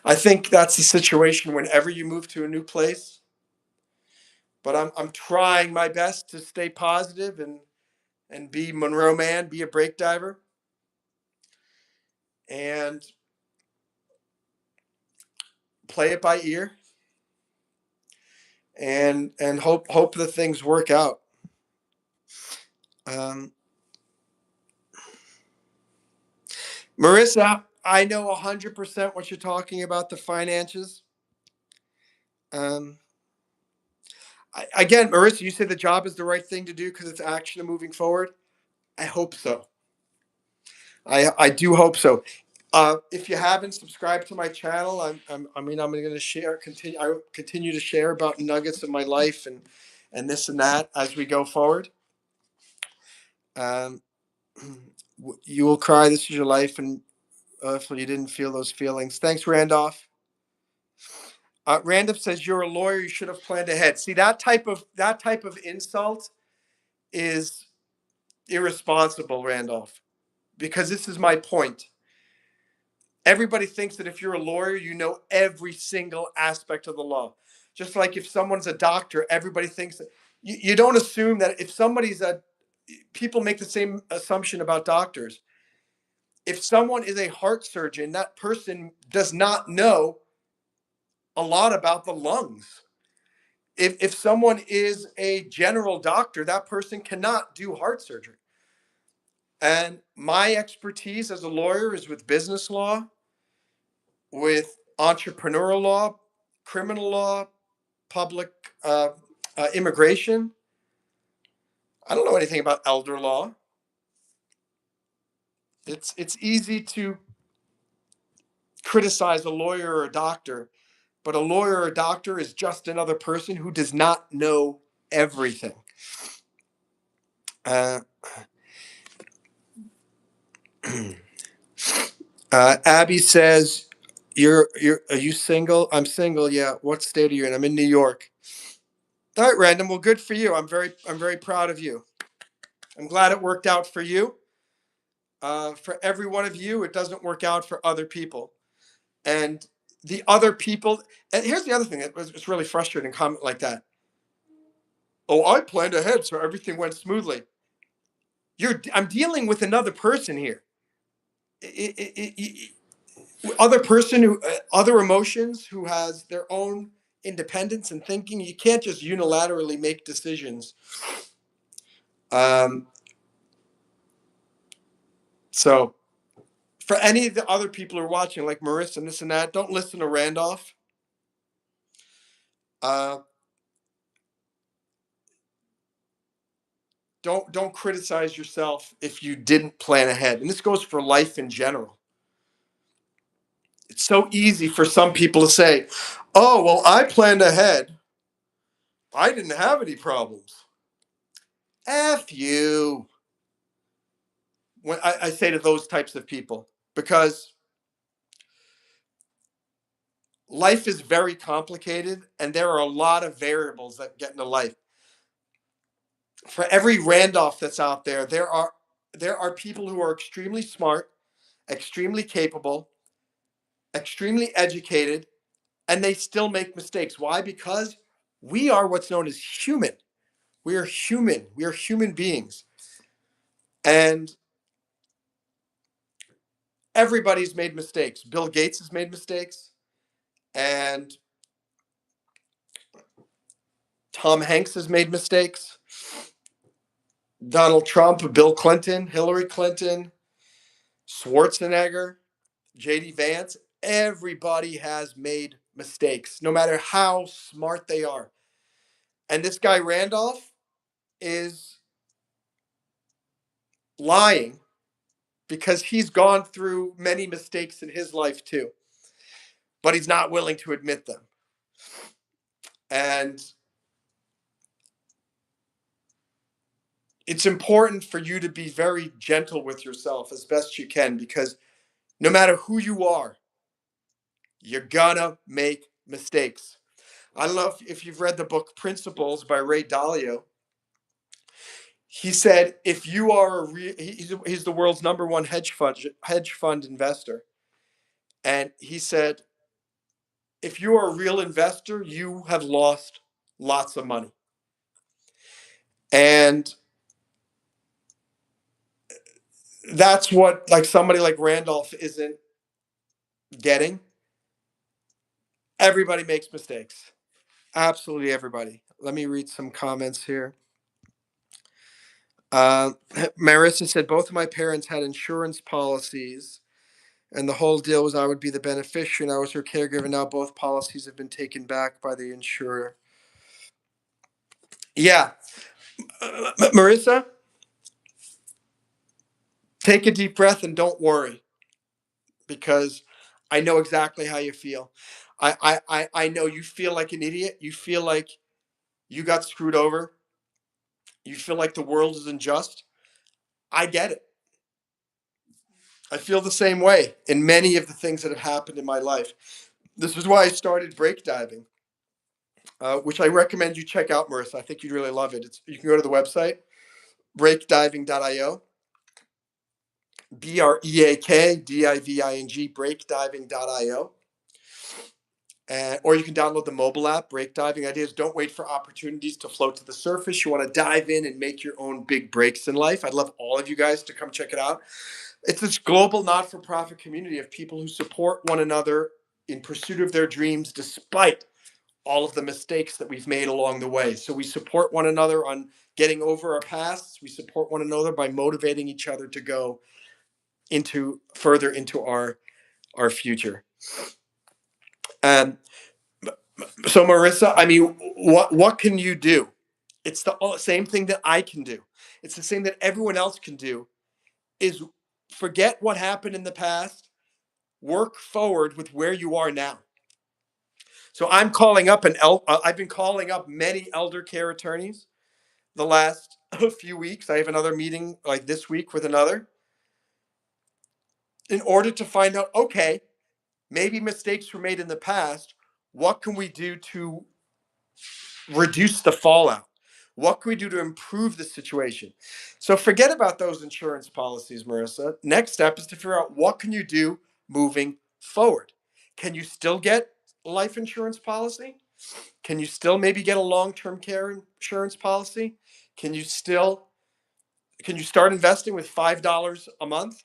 I think that's the situation whenever you move to a new place. But I'm trying my best to stay positive and be Monroe Man, be a brake diver, and play it by ear, and hope that things work out. Um, Marissa, I know 100% what you're talking about, the finances. Um, Again, Marissa, you say the job is the right thing to do because it's action and moving forward. I hope so. I do hope so. If you haven't subscribed to my channel, I'm going to share, I continue to share about nuggets of my life and this and that as we go forward. Um, you will cry. This is your life, and hopefully you didn't feel those feelings. Thanks, Randolph. Randolph says you're a lawyer. You should have planned ahead. See, that type of insult is irresponsible, Randolph. Because this is my point. Everybody thinks that if you're a lawyer, you know every single aspect of the law. Just like if someone's a doctor, everybody thinks that you don't assume that if somebody's a people make the same assumption about doctors. If someone is a heart surgeon, that person does not know a lot about the lungs. If someone is a general doctor, that person cannot do heart surgery. And my expertise as a lawyer is with business law, with entrepreneurial law, criminal law, public immigration. I don't know anything about elder law. It's easy to criticize a lawyer or a doctor, but a lawyer or a doctor is just another person who does not know everything. Uh, Abby says, "You're are you single? I'm single. Yeah. What state are you in? I'm in New York. All right, Random. Well, good for you. I'm very proud of you. I'm glad it worked out for you. For every one of you, it doesn't work out for other people. And the other people, and here's the other thing that was it's really frustrating comment like that. Oh, I planned ahead, so everything went smoothly. I'm dealing with another person here. Other person who, other emotions, who has their own independence and thinking. You can't just unilaterally make decisions. Um, so for any of the other people who are watching, like Marissa and this and that, don't listen to Randolph. Uh, don't criticize yourself if you didn't plan ahead. And this goes for life in general. It's so easy for some people to say, "Oh, well, I planned ahead. I didn't have any problems." F you. When I say to those types of people, because life is very complicated and there are a lot of variables that get into life. For every Randolph that's out there, there are people who are extremely smart, extremely capable, extremely educated, and they still make mistakes. Why? Because we are what's known as human. We are human. We are human beings. And everybody's made mistakes. Bill Gates has made mistakes. And Tom Hanks has made mistakes. Donald Trump, Bill Clinton, Hillary Clinton, Schwarzenegger, JD Vance. Everybody has made mistakes, no matter how smart they are. And this guy, Randolph, is lying because he's gone through many mistakes in his life too, but he's not willing to admit them. And it's important for you to be very gentle with yourself as best you can, because no matter who you are, you're gonna make mistakes. I don't know if you've read the book Principles by Ray Dalio. He said if you are he's the world's number one hedge fund investor, and he said if you are a real investor, you have lost lots of money. And that's what like somebody like Randolph isn't getting. Everybody makes mistakes. Absolutely everybody. Let me read some comments here. Marissa said both of my parents had insurance policies, and the whole deal was I would be the beneficiary, and I was her caregiver. Now both policies have been taken back by the insurer. Yeah, Marissa, take a deep breath and don't worry, because I know exactly how you feel. I know you feel like an idiot. You feel like you got screwed over. You feel like the world is unjust. I get it. I feel the same way in many of the things that have happened in my life. This is why I started break diving, which I recommend you check out, Marissa. I think you'd really love it. You can go to the website, breakdiving.io, BREAKDIVING, breakdiving.io. Or you can download the mobile app, Break Diving Ideas. Don't wait for opportunities to float to the surface. You want to dive in and make your own big breaks in life. I'd love all of you guys to come check it out. It's this global not-for-profit community of people who support one another in pursuit of their dreams despite all of the mistakes that we've made along the way. So we support one another on getting over our pasts. We support one another by motivating each other to go further into our future. So Marissa, I mean, what can you do? It's the same thing that I can do. It's the same that everyone else can do. Is forget what happened in the past. Work forward with where you are now. So I'm calling up I've been calling up many elder care attorneys the last few weeks. I have another meeting like this week with another in order to find out, okay, maybe mistakes were made in the past. What can we do to reduce the fallout? What can we do to improve the situation? So forget about those insurance policies, Marissa. Next step is to figure out what can you do moving forward. Can you still get a life insurance policy? Can you still maybe get a long-term care insurance policy? Can you still can you start investing with $5 a month?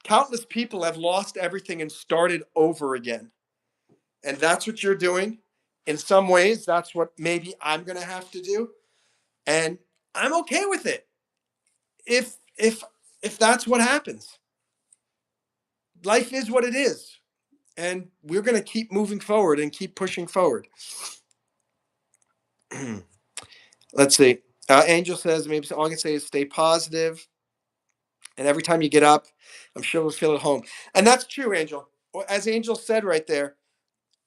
Countless people have lost everything and started over again. And that's what you're doing. In some ways, that's what maybe I'm going to have to do. And I'm okay with it. If that's what happens. Life is what it is. And we're going to keep moving forward and keep pushing forward. Let's see. Angel says maybe all I can say is stay positive. And every time you get up, I'm sure you'll feel at home. And that's true, Angel. As Angel said right there,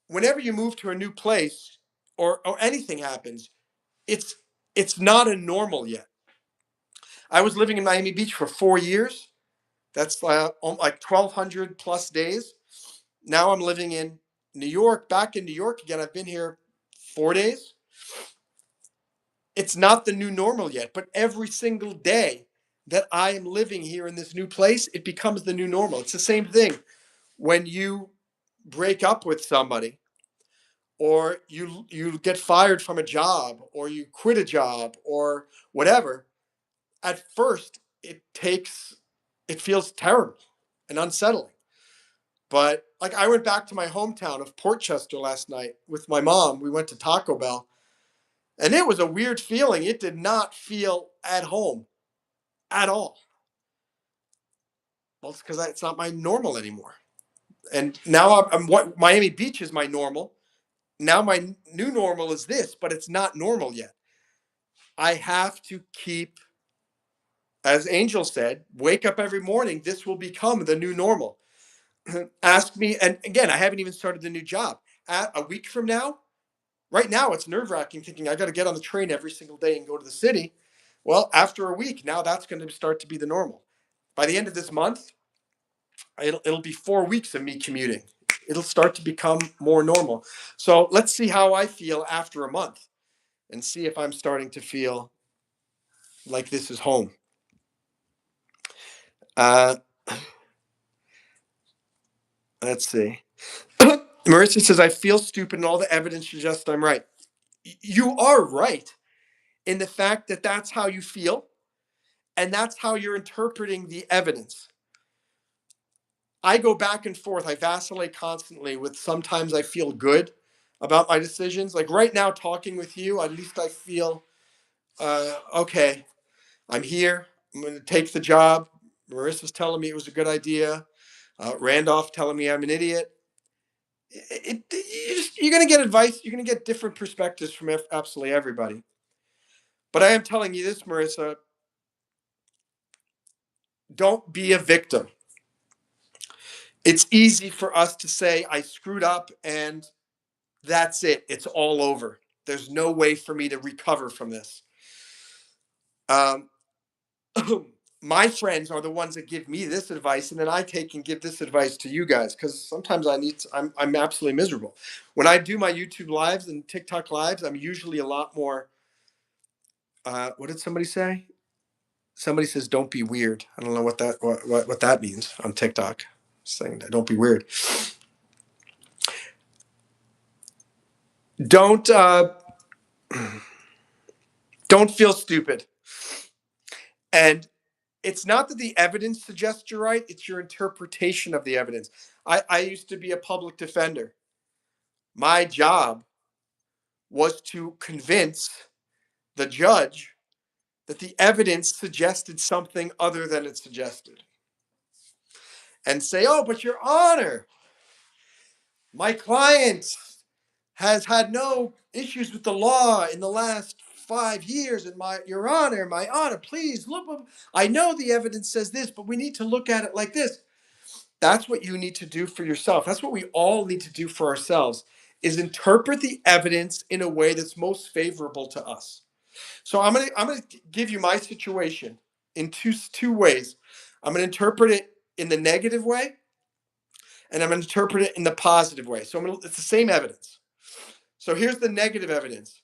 whenever you move to a new place or anything happens, it's it's not a normal yet. I was living in Miami Beach for 4 years. That's like 1,200 plus days. Now I'm living in New York, back in New York again. I've been here 4 days. It's not the new normal yet, but every single day that I am living here in this new place, it becomes the new normal. It's the same thing when you break up with somebody or you get fired from a job or you quit a job or whatever. At first it feels terrible and unsettling. But like I went back to my hometown of Portchester last night with my mom. We went to Taco Bell and it was a weird feeling. It did not feel at home at all. Well, it's because it's not my normal anymore. And now I'm what Miami Beach is my normal. Now my new normal is this, but it's not normal yet. I have to keep, as Angel said, wake up every morning. This will become the new normal. Ask me, and again, I haven't even started the new job. A week from now, right now, it's nerve wracking thinking I got to get on the train every single day and go to the city. Well, after a week, now that's going to start to be the normal. By the end of this month, it'll be 4 weeks of me commuting. It'll start to become more normal. So let's see how I feel after a month and see if I'm starting to feel like this is home. Uh, let's see. Marissa says, I feel stupid and all the evidence suggests I'm right. You are right in the fact that that's how you feel and that's how you're interpreting the evidence. I go back and forth. I vacillate constantly with sometimes I feel good about my decisions. Like right now, talking with you, at least I feel okay, I'm here. I'm going to take the job. Marissa's telling me it was a good idea. Randolph telling me I'm an idiot. You're going to get advice. You're going to get different perspectives from absolutely everybody. But I am telling you this, Marissa, don't be a victim. It's easy for us to say, I screwed up and that's it. It's all over. There's no way for me to recover from this. Um, my friends are the ones that give me this advice, and then I take and give this advice to you guys because sometimes I'm absolutely miserable. When I do my YouTube lives and TikTok lives, I'm usually a lot more. What did somebody say? Somebody says, "Don't be weird." I don't know what that means on TikTok. Saying that, don't be weird. Don't don't feel stupid. And it's not that the evidence suggests you're right; it's your interpretation of the evidence. I used to be a public defender. My job was to convince the judge that the evidence suggested something other than it suggested, and say, "Oh, but Your Honor, my client has had no issues with the law in the last 5 years, and my honor, please look. I know the evidence says this, but we need to look at it like this." That's what you need to do for yourself. That's what we all need to do for ourselves, is interpret the evidence in a way that's most favorable to us. So I'm gonna give you my situation in two ways. I'm gonna interpret it in the negative way, and I'm gonna interpret it in the positive way. So it's the same evidence. So here's the negative evidence.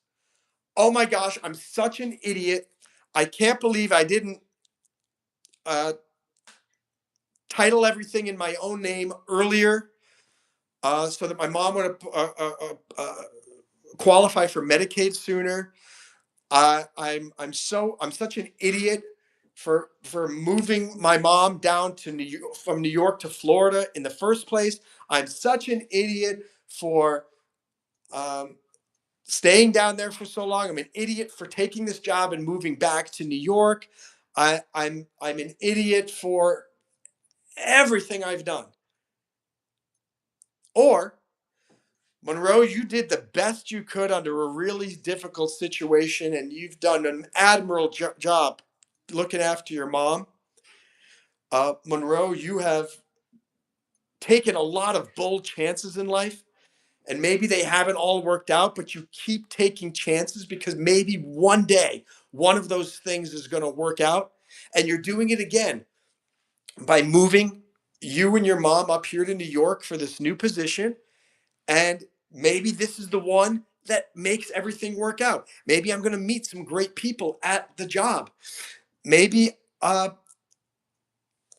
Oh my gosh, I'm such an idiot. I can't believe I didn't uh, title everything in my own name earlier, so that my mom would qualify for Medicaid sooner. I'm such an idiot for moving my mom down to from New York to Florida in the first place. I'm such an idiot for um, staying down there for so long. I'm an idiot for taking this job and moving back to New York. I'm an idiot for everything I've done. Or, Monroe, you did the best you could under a really difficult situation, and you've done an admirable job looking after your mom. Monroe, you have taken a lot of bold chances in life, and maybe they haven't all worked out, but you keep taking chances because maybe one day one of those things is going to work out. And you're doing it again by moving you and your mom up here to New York for this new position. And maybe this is the one that makes everything work out. Maybe I'm going to meet some great people at the job. Maybe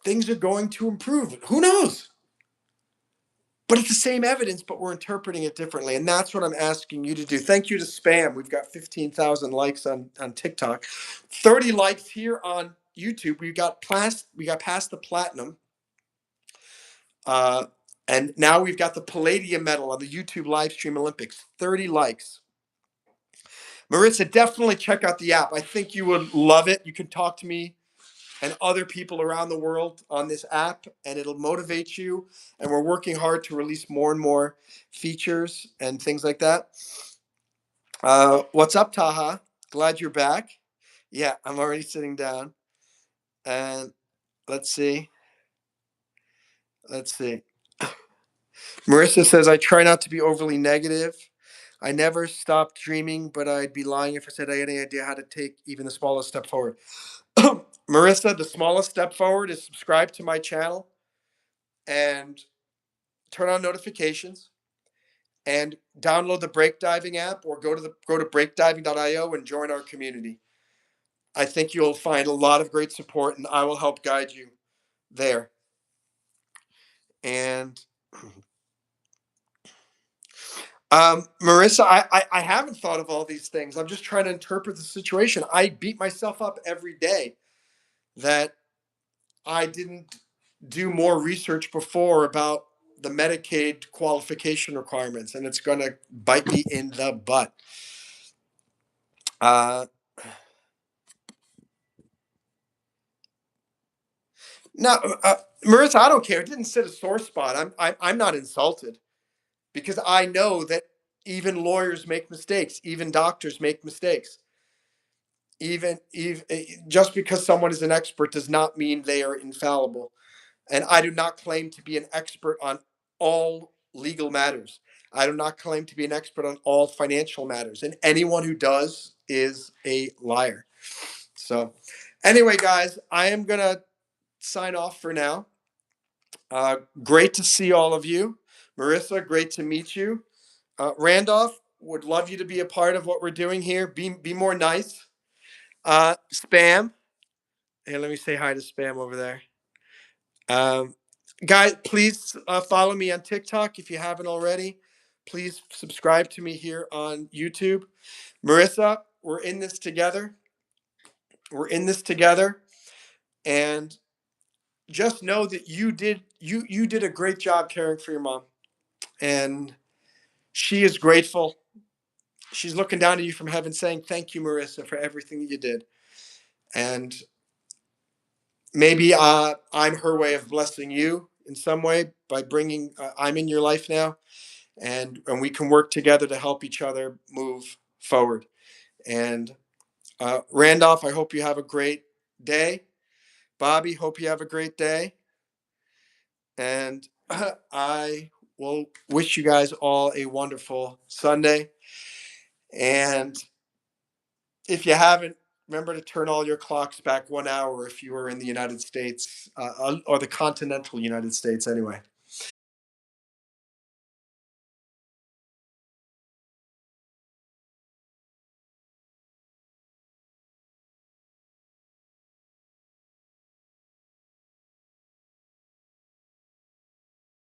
things are going to improve. Who knows? But it's the same evidence, but we're interpreting it differently. And that's what I'm asking you to do. Thank you to Spam. We've got 15,000 likes on TikTok, 30 likes here on YouTube. We got past the platinum. Uh, and now we've got the Palladium medal on the YouTube live stream Olympics, 30 likes. Marissa, definitely check out the app. I think you would love it. You can talk to me and other people around the world on this app, and it'll motivate you. And we're working hard to release more and more features and things like that. What's up, Taha? Glad you're back. Yeah, I'm already sitting down. And let's see. Let's see. Marissa says, I try not to be overly negative. I never stopped dreaming, but I'd be lying if I said I had any idea how to take even the smallest step forward. Marissa, the smallest step forward is subscribe to my channel and turn on notifications and download the breakdiving app or go to breakdiving.io and join our community. I think you'll find a lot of great support and I will help guide you there. And Marissa, I haven't thought of all these things. I'm just trying to interpret the situation. I beat myself up every day that I didn't do more research before about the Medicaid qualification requirements, and it's going to bite me in the butt. Uh, no, Marissa, I don't care. It didn't sit a sore spot. I'm not insulted because I know that even lawyers make mistakes, even doctors make mistakes. Even just because someone is an expert does not mean they are infallible. And I do not claim to be an expert on all legal matters. I do not claim to be an expert on all financial matters. And anyone who does is a liar. So, anyway, guys, I am going to sign off for now. Great to see all of you. Marissa, great to meet you. Randolph, would love you to be a part of what we're doing here. Be more nice. Spam. Hey, let me say hi to Spam over there. Um, Guys, please follow me on TikTok if you haven't already. Please subscribe to me here on YouTube. Marissa, we're in this together. We're in this together, and just know that you did a great job caring for your mom, and she is grateful. She's looking down at you from heaven, saying, "Thank you, Marissa, for everything that you did." And maybe I'm her way of blessing you in some way by bringing. I'm in your life now, and we can work together to help each other move forward. And Randolph, I hope you have a great day. Bobby, hope you have a great day. And I will wish you guys all a wonderful Sunday. And if you haven't, remember to turn all your clocks back 1 hour if you are in the United States or the continental United States anyway.